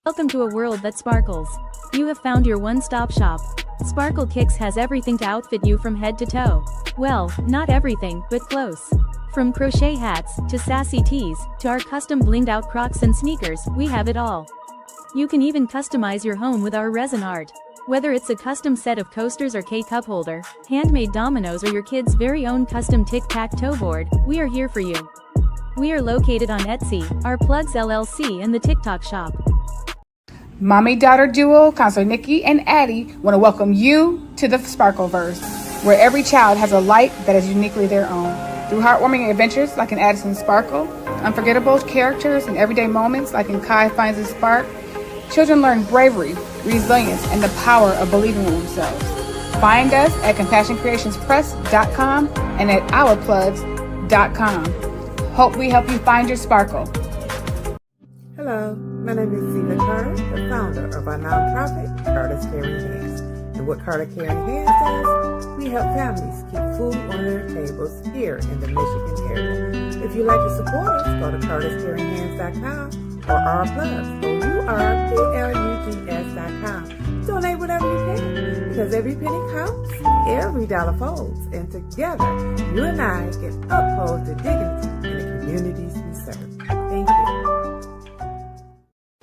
Welcome to a world that sparkles. You have found your one-stop shop. Sparkle Kicks has everything to outfit you from head to toe. Well, not everything, but close. From crochet hats, to sassy tees, to our custom blinged out Crocs and sneakers, we have it all. You can even customize your home with our resin art. Whether it's a custom set of coasters or K-cup holder, handmade dominoes, or your kid's very own custom tic-tac-toe board, we are here for you. We are located on Etsy, Our Plugs LLC, and the TikTok shop. Mommy-daughter duo, Counselor Nikki and Addie, want to welcome you to the Sparkleverse, where every child has a light that is uniquely their own. Through heartwarming adventures like in Addison's Sparkle, unforgettable characters and everyday moments like in Kai Finds a Spark, children learn bravery, resilience, and the power of believing in themselves. Find us at CompassionCreationsPress.com and at OurPlugs.com. Hope we help you find your sparkle. Hello, my name is Siva Carter, the founder of our nonprofit, Carter's Caring Hands. And what Carter Caring Hands does, we help families keep food on their tables here in the Michigan area. If you'd like to support us, go to CartersCaringHands.com or our plugs, OurPlugs.com. Donate whatever you can, because every penny counts, every dollar folds, and together, you and I can uphold the dignity in the communities we serve. Thank you.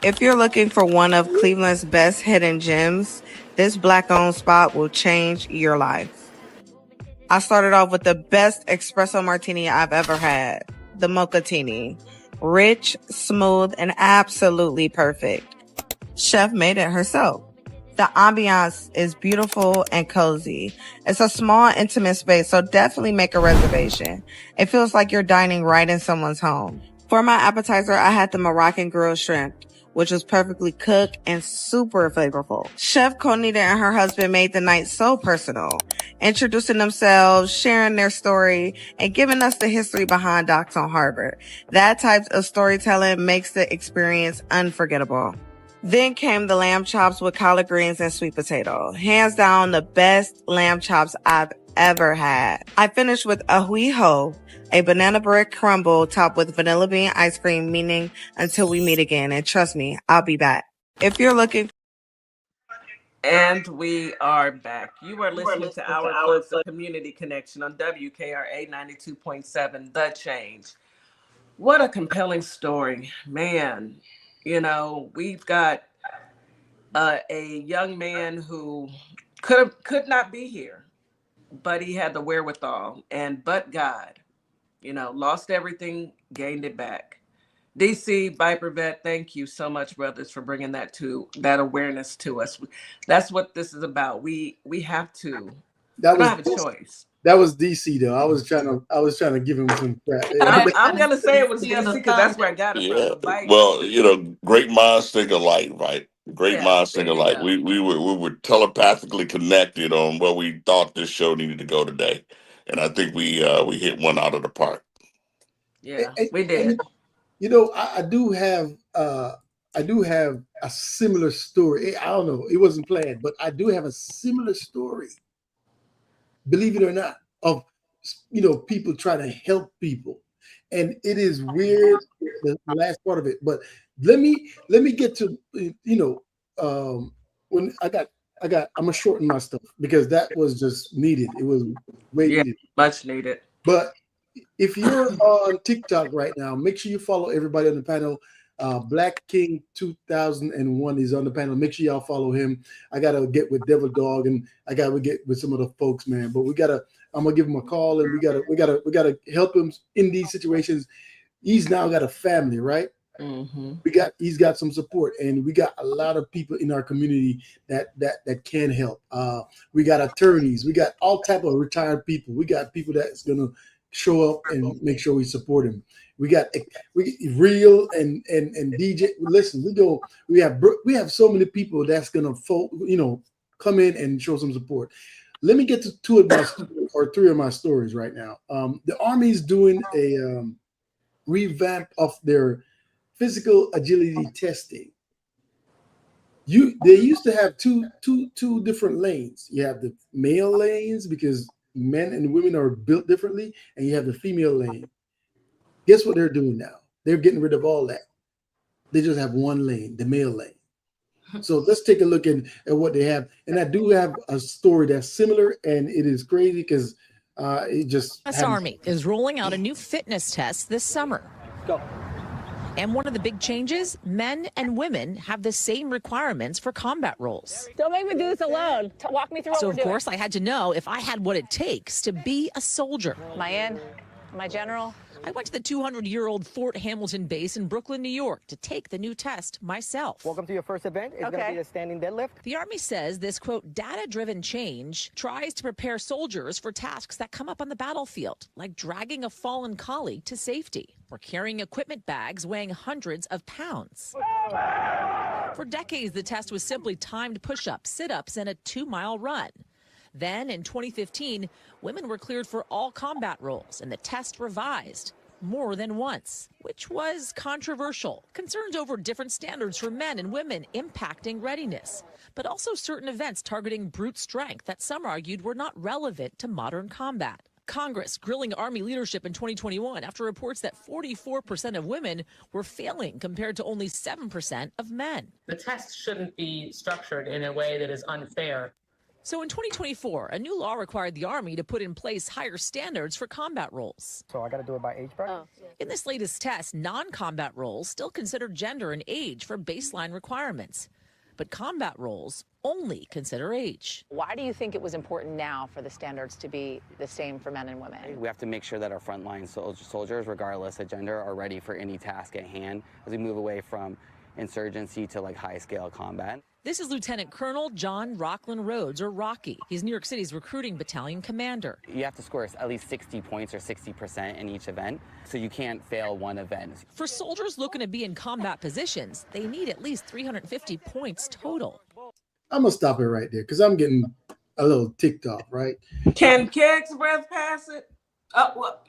If you're looking for one of Cleveland's best hidden gems, this Black-owned spot will change your life. I started off with the best espresso martini I've ever had, the Mochattini. Rich, smooth, and absolutely perfect. Chef made it herself. The ambiance is beautiful and cozy. It's a small, intimate space, so definitely make a reservation. It feels like you're dining right in someone's home. For my appetizer, I had the Moroccan grilled shrimp. which was perfectly cooked and super flavorful. Chef Konita and her husband made the night so personal, introducing themselves, sharing their story, and giving us the history behind Docs on Harvard. That type of storytelling makes the experience unforgettable. Then came the lamb chops with collard greens and sweet potato. Hands down, the best lamb chops I've ever had. I finished with a hui ho, a banana bread crumble topped with vanilla bean ice cream, meaning until we meet again. And trust me, I'll be back. If you're looking. And we are back. You are listening to Our Plugs, the Community Connection on WKRA 92.7, The Change. What a compelling story, man. You know, we've got a young man who could not be here, but he had the wherewithal, and but God, you know, lost everything, gained it back. DC Viper Vet, thank you so much, brothers, for bringing that awareness to us. That's what this is about. We have to. That We was don't have a choice. That was DC though. I was trying to give him some crap. I'm gonna say it was DC because that's where I got it from. The bike. Well, great minds think alike, right? Great minds think alike. go. We were telepathically connected on where we thought this show needed to go today, and I think we hit one out of the park. Yeah, we did. I do have a similar story. I don't know. It wasn't planned, but I do have a similar story. Believe it or not, of people trying to help people, and it is weird the last part of it. But let me get to when I'm gonna shorten my stuff because that was just needed. It was way needed, much needed. But if you're on TikTok right now, make sure you follow everybody on the panel. Black King 2001 is on the panel. Make sure y'all follow him. I gotta get with Devil Dog and I gotta get with some of the folks, man. But I'm gonna give him a call and we gotta help him in these situations. He's now got a family, right? Mm-hmm. He's got some support, and we got a lot of people in our community that can help. We got attorneys, we got all type of retired people. We got people that's gonna show up and make sure we support him. We real and DJ. Listen, we have so many people that's gonna come in and show some support. Let me get to three of my stories right now. The Army's doing a revamp of their physical agility testing. They used to have two different lanes. You have the male lanes because men and women are built differently, and you have the female lane. Guess what they're doing now? They're getting rid of all that. They just have one lane, the male lane. So let's take a look at what they have. And I do have a story that's similar, and it is crazy because it just. U.S. Army is rolling out a new fitness test this summer. Go. And one of the big changes, men and women have the same requirements for combat roles. Don't make me do this alone. Walk me through what So, we're of doing. course, I had to know if I had what it takes to be a soldier. Am I in? Am I general? I went to the 200-year-old Fort Hamilton base in Brooklyn, New York, to take the new test myself. Welcome to your first event. It's going to be a standing deadlift. The Army says this, quote, data-driven change tries to prepare soldiers for tasks that come up on the battlefield, like dragging a fallen colleague to safety or carrying equipment bags weighing hundreds of pounds. For decades, the test was simply timed push-ups, sit-ups, and a 2-mile run. Then, in 2015, women were cleared for all combat roles, and the test revised more than once, which was controversial. Concerns over different standards for men and women impacting readiness, but also certain events targeting brute strength that some argued were not relevant to modern combat. Congress grilling Army leadership in 2021 after reports that 44% of women were failing compared to only 7% of men. The test shouldn't be structured in a way that is unfair. So in 2024, a new law required the Army to put in place higher standards for combat roles. So I got to do it by age bracket? In this latest test, non-combat roles still consider gender and age for baseline requirements. But combat roles only consider age. Why do you think it was important now for the standards to be the same for men and women? We have to make sure that our frontline soldiers, regardless of gender, are ready for any task at hand as we move away from insurgency to high-scale combat. This is Lieutenant Colonel John Rockland Rhodes, or Rocky. He's New York City's recruiting battalion commander. You have to score at least 60 points or 60% in each event, so you can't fail one event. For soldiers looking to be in combat positions, they need at least 350 points total. I'm going to stop it right there because I'm getting a little ticked off, right? Can Keg's breath pass it? Oh, what?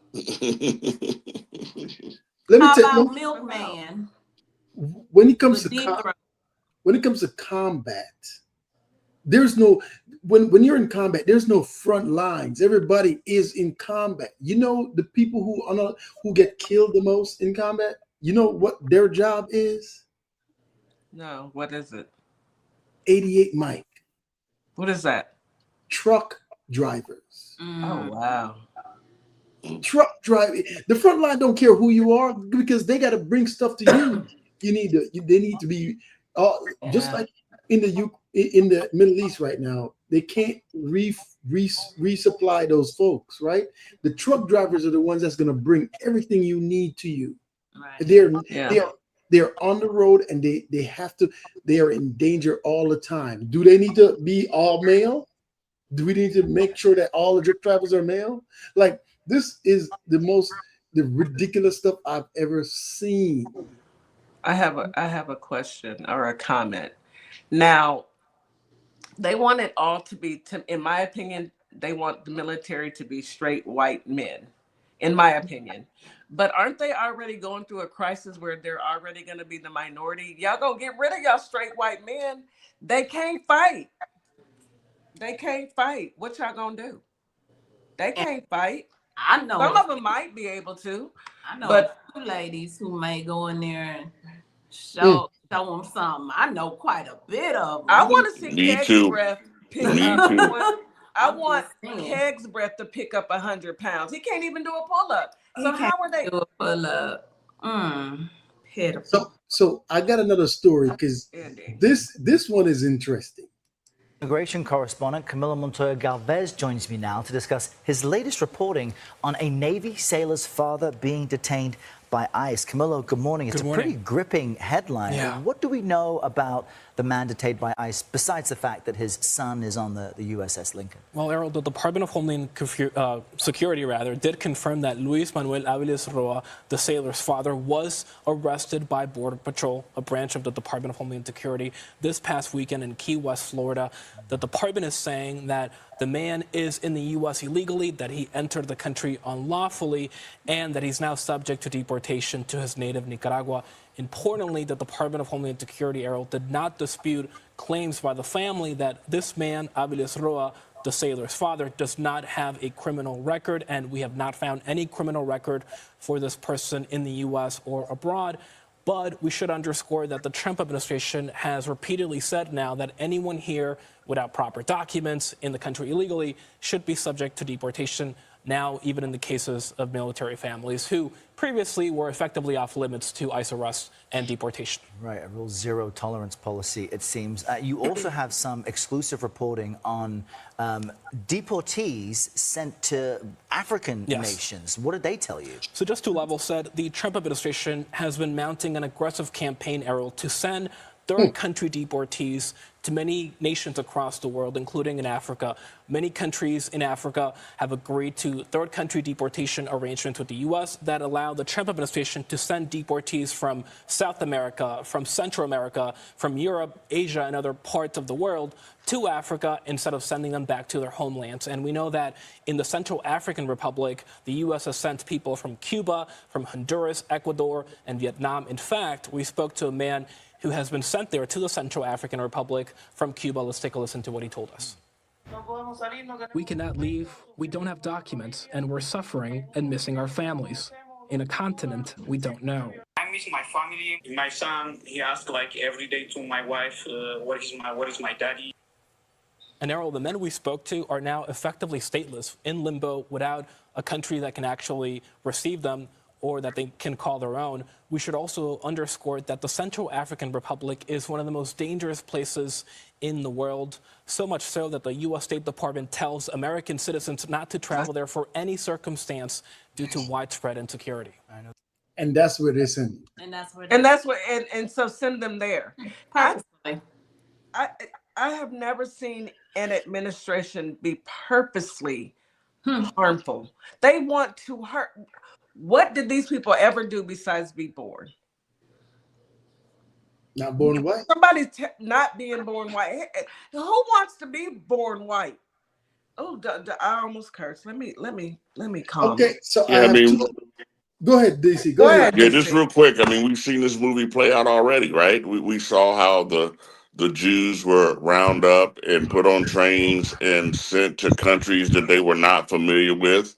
How about Milkman? When it comes to combat, there's no when you're in combat, there's no front lines. Everybody is in combat. You know the people who get killed the most in combat. You know what their job is? No, what is it? 88 Mike. What is that? Truck drivers. Oh wow. Truck driving. The front line don't care who you are because they got to bring stuff to you. They need to be just like in the Middle East right now. They can't resupply those folks, right? The truck drivers are the ones that's going to bring everything you need to you. Right. They're on the road and they are in danger all the time. Do they need to be all male? Do we need to make sure that all the truck drivers are male? Like, this is the ridiculous stuff I've ever seen. I have a question or a comment. Now, they want it all to be, in my opinion, they want the military to be straight white men, in my opinion. But aren't they already going through a crisis where they're already going to be the minority? Y'all gonna get rid of y'all straight white men. They can't fight. They can't fight. What y'all gonna do? They can't fight. I know some of them might be able to. I know a few ladies who may go in there and show them something. I know quite a bit of them. I want to see Keg's breath pick up. I want Keg's breath to pick up 100 pounds. He can't even do a pull-up. So how are they do a pull-up? Pitiful. So I got another story because this one is interesting. Immigration correspondent Camilo Montoya Galvez joins me now to discuss his latest reporting on a Navy sailor's father being detained by ICE. Camilo, good morning. It's a pretty gripping headline. Yeah. What do we know about the man detained by ICE, besides the fact that his son is on the USS Lincoln? Well, Errol, the Department of Homeland Security did confirm that Luis Manuel Aviles Roa, the sailor's father, was arrested by Border Patrol, a branch of the Department of Homeland Security, this past weekend in Key West, Florida. The department is saying that the man is in the U.S. illegally, that he entered the country unlawfully, and that he's now subject to deportation to his native Nicaragua. Importantly, the Department of Homeland Security, Errol, did not dispute claims by the family that this man, Aviles Roa, the sailor's father, does not have a criminal record, and we have not found any criminal record for this person in the U.S. or abroad. But we should underscore that the Trump administration has repeatedly said now that anyone here without proper documents in the country illegally should be subject to deportation, now even in the cases of military families who previously were effectively off limits to ICE arrest and deportation. Right, a real zero tolerance policy, it seems. You also have some exclusive reporting on deportees sent to African nations. What did they tell you? So just to level set, the Trump administration has been mounting an aggressive campaign, Errol, to send third country deportees to many nations across the world, including in Africa. Many countries in Africa have agreed to third country deportation arrangements with the U.S. that allow the Trump administration to send deportees from South America, from Central America, from Europe, Asia, and other parts of the world to Africa instead of sending them back to their homelands. And we know that in the Central African Republic, the U.S. has sent people from Cuba, from Honduras, Ecuador, and Vietnam. In fact, we spoke to a man who has been sent there to the Central African Republic from Cuba. Let's take a listen to what he told us. We cannot leave, we don't have documents, and we're suffering and missing our families in a continent we don't know. I miss my family. My son, he asks like every day to my wife, what is my daddy? And Errol, the men we spoke to are now effectively stateless, in limbo, without a country that can actually receive them or that they can call their own. We should also underscore that the Central African Republic is one of the most dangerous places in the world, so much so that the U.S. State Department tells American citizens not to travel there for any circumstance due to widespread insecurity. And that's where they send you. And that's where so send them there. I I have never seen an administration be purposely harmful. They want to hurt. What did these people ever do besides be born? Not born white. Somebody's not being born white. Who wants to be born white? Oh, I almost cursed. Let me calm. Okay, so I Yeah, I have mean, two. Go ahead, DC. Go ahead. yeah, just real quick. I mean, we've seen this movie play out already, right? We saw how the Jews were round up and put on trains and sent to countries that they were not familiar with,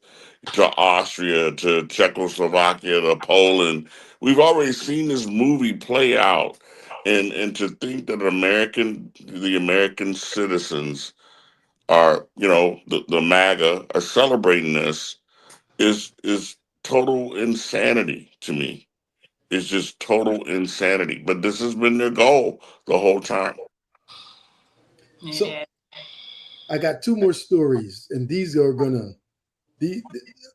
to Austria, to Czechoslovakia, to Poland. We've already seen this movie play out, and to think that the American citizens are, the MAGA are celebrating this is total insanity to me. It's just total insanity. But this has been their goal the whole time. So I got two more stories, and these are gonna.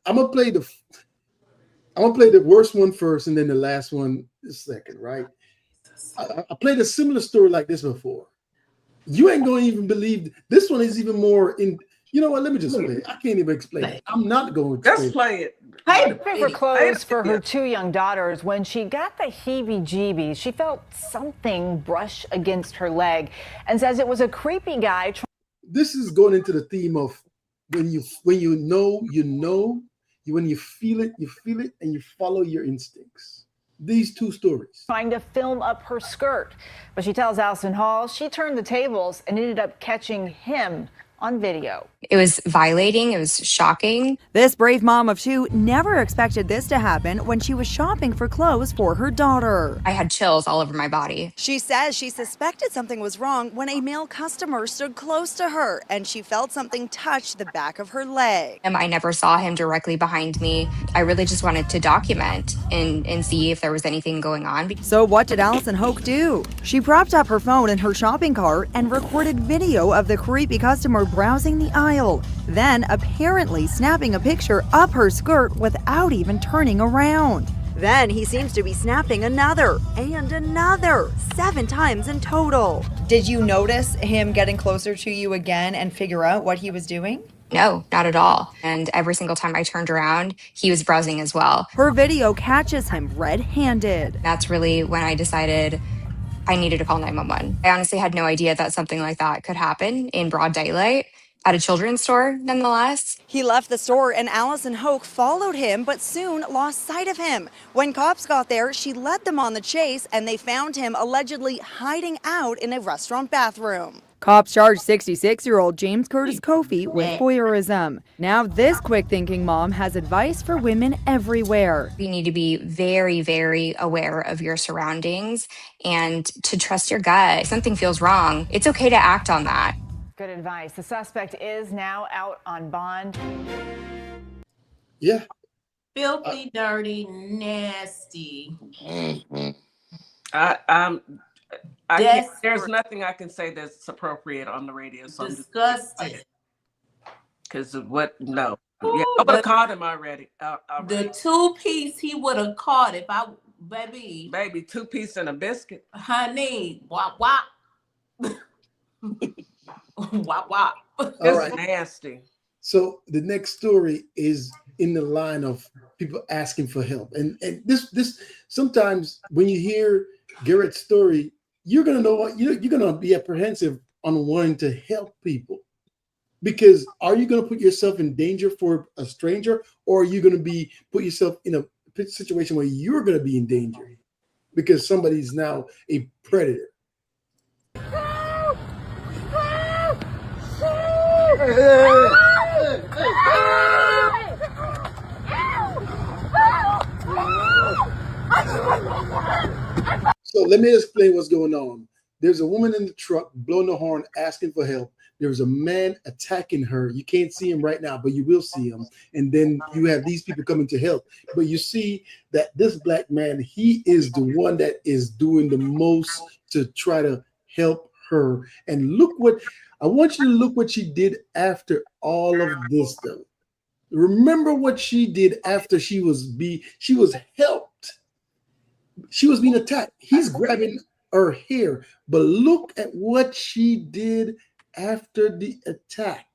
I'm gonna play the worst one first, and then the last one the second. Right? I played a similar story like this before. You ain't gonna even believe this one is even more in. You know what? Let me just play it. I can't even explain it. I'm not going to explain Let's play it. Shopping for clothes for her two young daughters. When she got the heebie-jeebies, she felt something brush against her leg and says it was a creepy guy. This is going into the theme of when you know, when you feel it, and you follow your instincts. These two stories. Trying to film up her skirt. But she tells Allison Hall she turned the tables and ended up catching him on video. It was violating. It was shocking. This brave mom of two never expected this to happen when she was shopping for clothes for her daughter. I had chills all over my body. She says she suspected something was wrong when a male customer stood close to her and she felt something touch the back of her leg. I never saw him directly behind me. I really just wanted to document and see if there was anything going on. So what did Allison Hoke do? She propped up her phone in her shopping cart and recorded video of the creepy customer browsing the aisle, then apparently snapping a picture up her skirt without even turning around. Then he seems to be snapping another and another, 7 times in total. Did you notice him getting closer to you again and figure out what he was doing? No, not at all. And every single time I turned around, he was browsing as well. Her video catches him red-handed. That's really when I decided I needed to call 911. I honestly had no idea that something like that could happen in broad daylight at a children's store, nonetheless. He left the store and Allison Hoke followed him, but soon lost sight of him. When cops got there, she led them on the chase and they found him allegedly hiding out in a restaurant bathroom. Cops charged 66-year-old James Curtis Kofi with voyeurism. Now this quick-thinking mom has advice for women everywhere. You need to be very, very aware of your surroundings and to trust your gut. If something feels wrong, it's okay to act on that. Good advice. The suspect is now out on bond. Yeah. Filthy, dirty, nasty. I can't, there's nothing I can say that's appropriate on the radio. So disgusting. Because of what? No. Yeah, I would have caught him already. The 2-piece he would have caught if I, baby. 2-piece and a biscuit. Honey, wop wop. Wop wop. It's nasty. So the next story is in the line of people asking for help, and this sometimes when you hear Garrett's story, you're gonna know what you're gonna be apprehensive on wanting to help people, because are you gonna put yourself in danger for a stranger, or are you gonna put yourself in a situation where you're gonna be in danger because somebody's now a predator? So let me explain what's going on. There's a woman in the truck blowing the horn, asking for help. There's a man attacking her. You can't see him right now, but you will see him. And then you have these people coming to help. But you see that this black man, he is the one that is doing the most to try to help her. And I want you to look what she did after all of this, though. Remember what she did after she was helped. She was being attacked. He's grabbing her hair. But look at what she did after the attack.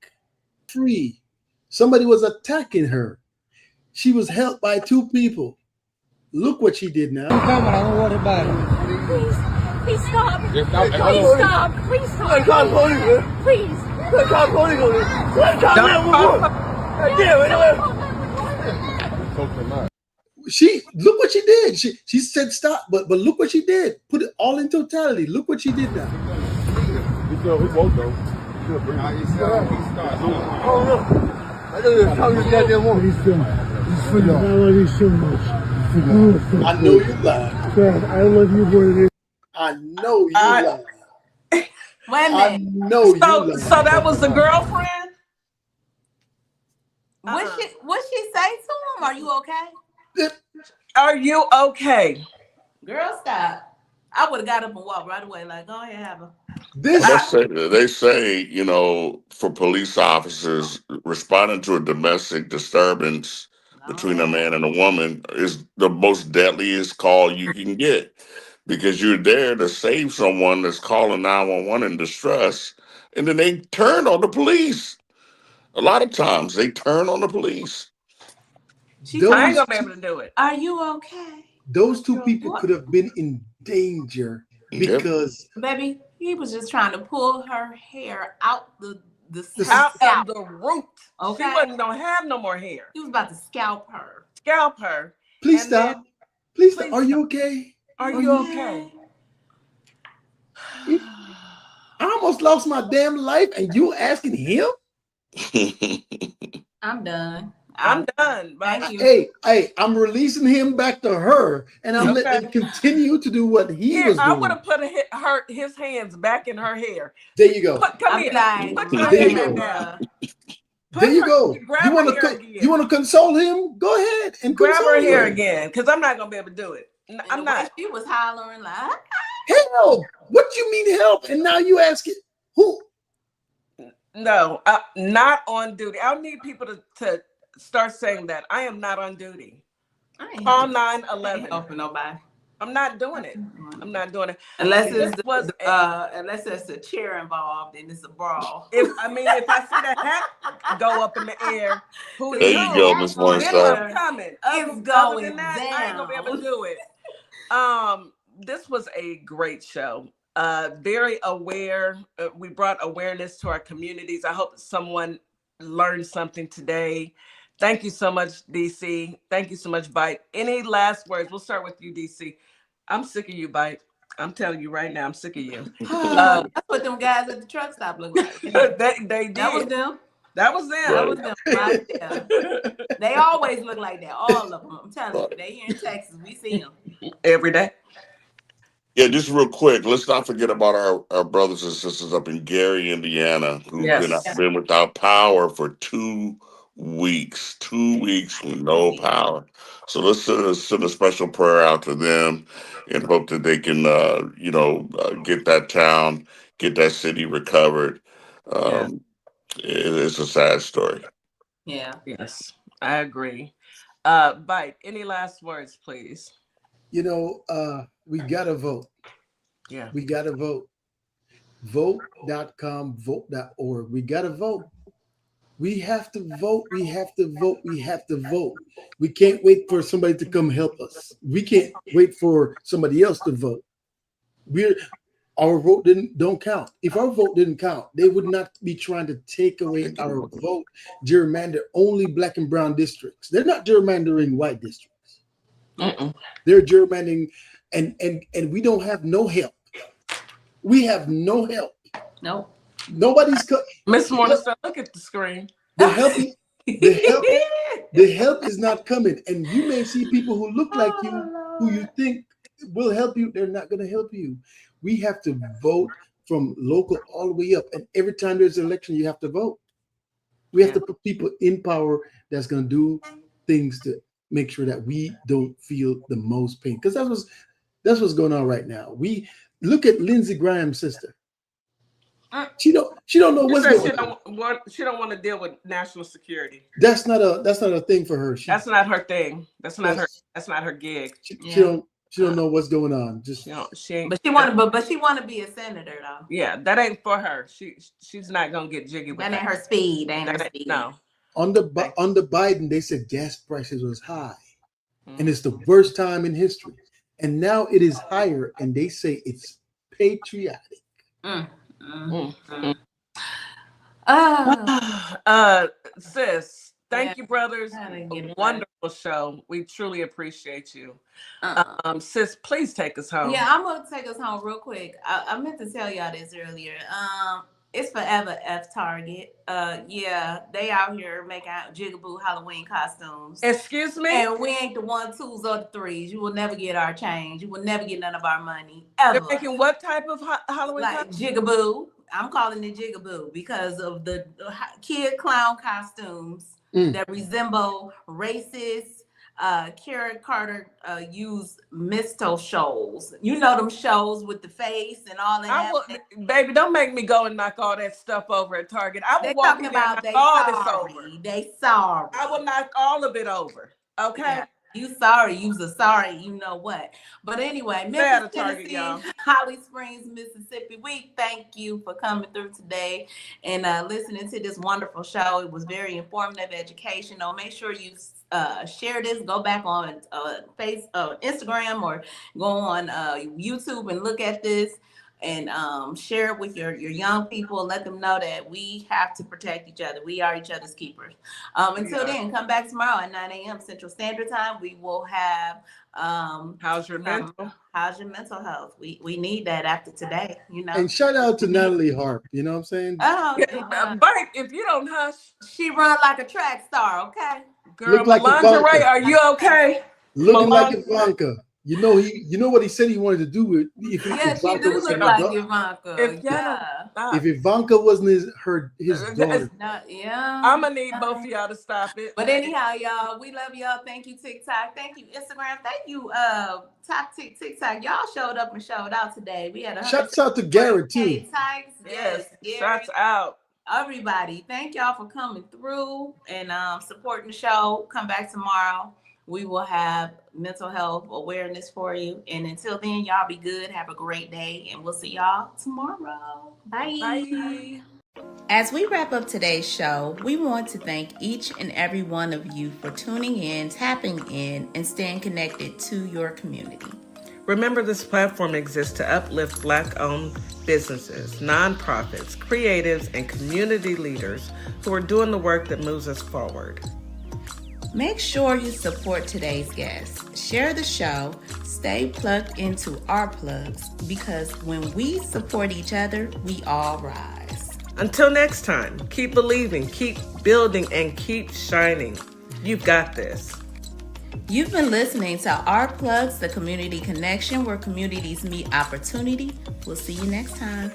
Free. Somebody was attacking her. She was helped by two people. Look what she did now. I don't worry about it. Please stop. Please stop. Please stop. Call police. Please. Call police. She look what she did. She said stop, but look what she did. Put it all in totality. Look what she did now. We won't go. Oh no. I just talking to goddamn woman. I know you lied. I love you more than I know you lied. Wait a minute. I know you lied. So that was the girlfriend? What she say to him? Are you okay? Are you okay? Girl, stop. I would have got up and walked right away. Like, go ahead, have her. They say, you know, for police officers, responding to a domestic disturbance between a man and a woman is the most deadliest call you can get, because you're there to save someone that's calling 911 in distress, and then they turn on the police. A lot of times they turn on the police. I ain't gonna be able to do it. Are you okay? Those two people could have been in danger because baby, he was just trying to pull her hair out the out scalp. of the root. Okay. She wasn't gonna have no more hair. He was about to scalp her. Please stop. Please stop. Are you okay? Are you okay? I almost lost my damn life, and you asking him? I'm done. I'm done. Thank you. Hey, I'm releasing him back to her, and I'm letting him continue to do what he was doing. I would have put his hands back in her hair. There you go. Come here. Put your There you hand go. down. There you go. You want to console him? Go ahead and grab console her hair him. again, because I'm not gonna be able to do it. I'm not. She was hollering like, help! What do you mean help? And now you ask it who? No, not on duty. I'll need people to start saying that. I am not on duty. Call 911. Helping nobody. I'm not doing it. I'm not doing it. Unless there's a chair involved and it's a brawl. If I see the hat go up in the air, there you go, Miss Morningstar. I'm coming. It's going down. I ain't gonna be able to do it. This was a great show. Very aware. We brought awareness to our communities. I hope someone learned something today. Thank you so much, DC. Thank you so much, Bite. Any last words? We'll start with you, DC. I'm sick of you, Bite. I'm telling you right now, I'm sick of you. That's what them guys at the truck stop look like. They did. That was them. That was them. Right. That was them right there. They always look like that. All of them. I'm telling you, they here in Texas. We see them every day. Yeah, just real quick, let's not forget about our brothers and sisters up in Gary, Indiana, who've been without power for 2 weeks. 2 weeks with no power. So let's send a special prayer out to them and hope that they can, get that town, get that city recovered. It's a sad story. Yeah. Yes, I agree. Bite, any last words, please? We gotta vote. Yeah. We gotta vote. Vote.com, vote.org. We gotta vote. We have to vote. We have to vote. We have to vote. We can't wait for somebody to come help us. We can't wait for somebody else to vote. Our vote don't count. If our vote didn't count, they would not be trying to take away our vote, gerrymander only black and brown districts. They're not gerrymandering white districts. They're gerrymandering, and we don't have no help. We have no help. No. Nobody's Miss Morningstar, look at the screen. The help is not coming. And you may see people who look like you, who you think will help you. They're not going to help you. We have to vote from local all the way up. And every time there's an election, you have to vote. We have to put people in power that's going to do things to make sure that we don't feel the most pain. Because that's what's going on right now. We look at Lindsey Graham's sister. She don't know what's going on. She don't want to deal with national security. That's not a thing for her. That's not her thing. That's not her gig. She don't. She don't know what's going on. Just she ain't. But she want to be a senator though. Yeah, that ain't for her. She's not gonna get jiggy with that. That ain't her speed. Ain't her speed. No. Under Biden, they said gas prices was high, and it's the worst time in history. And now it is higher, and they say it's patriotic. Sis, thank you, brothers. A wonderful show. We truly appreciate you. Sis, please take us home. Yeah, I'm gonna take us home real quick. I meant to tell y'all this earlier. It's Forever F Target. Yeah, they out here making jigaboo Halloween costumes. Excuse me? And we ain't the 1, 2s, or the 3s. You will never get our change. You will never get none of our money ever. They're making what type of Halloween costume? Jigaboo. I'm calling it jigaboo because of the kid clown costumes that resemble racist. Karen Carter used misto shows. You know them shows with the face and all that. Baby, don't make me go and knock all that stuff over at Target. I will walk in there and knock all this over. They sorry. I will knock all of it over. Okay. Yeah. You sorry. You's a sorry. You know what? But anyway, Memphis, Tennessee, Holly Springs, Mississippi. We thank you for coming through today and listening to this wonderful show. It was very informative, educational. Make sure you share this. Go back on Instagram or go on YouTube and look at this and share it with your young people. Let them know that we have to protect each other. We are each other's keepers. Until then, come back tomorrow at 9 a.m. Central Standard Time. We will have how's your mental health. We need that after today, you know. And shout out to Natalie Harp. You know what I'm saying? Bart, if you don't hush, she run like a track star. Okay, girl. Look like lingerie. Are you okay? Looking like Ivanka. You know what he said he wanted to do with if Ivanka was look like Ivanka. If Ivanka wasn't his daughter. I'm gonna need both of y'all to stop it. But anyhow, y'all, we love y'all. Thank you, TikTok. Thank you, Instagram. Thank you, TikTok. Y'all showed up and showed out today. We had shouts out to Garrett too. Yes, shouts out. Everybody, thank y'all for coming through and supporting the show. Come back tomorrow. We will have mental health awareness for you. And until then, y'all be good. Have a great day. And we'll see y'all tomorrow. Bye. Bye. As we wrap up today's show, we want to thank each and every one of you for tuning in, tapping in, and staying connected to your community. Remember, this platform exists to uplift Black-owned businesses, nonprofits, creatives, and community leaders who are doing the work that moves us forward. Make sure you support today's guests. Share the show. Stay plugged into our plugs because when we support each other, we all rise. Until next time, keep believing, keep building, and keep shining. You've got this. You've been listening to Our Plugs, the community connection where communities meet opportunity. We'll see you next time.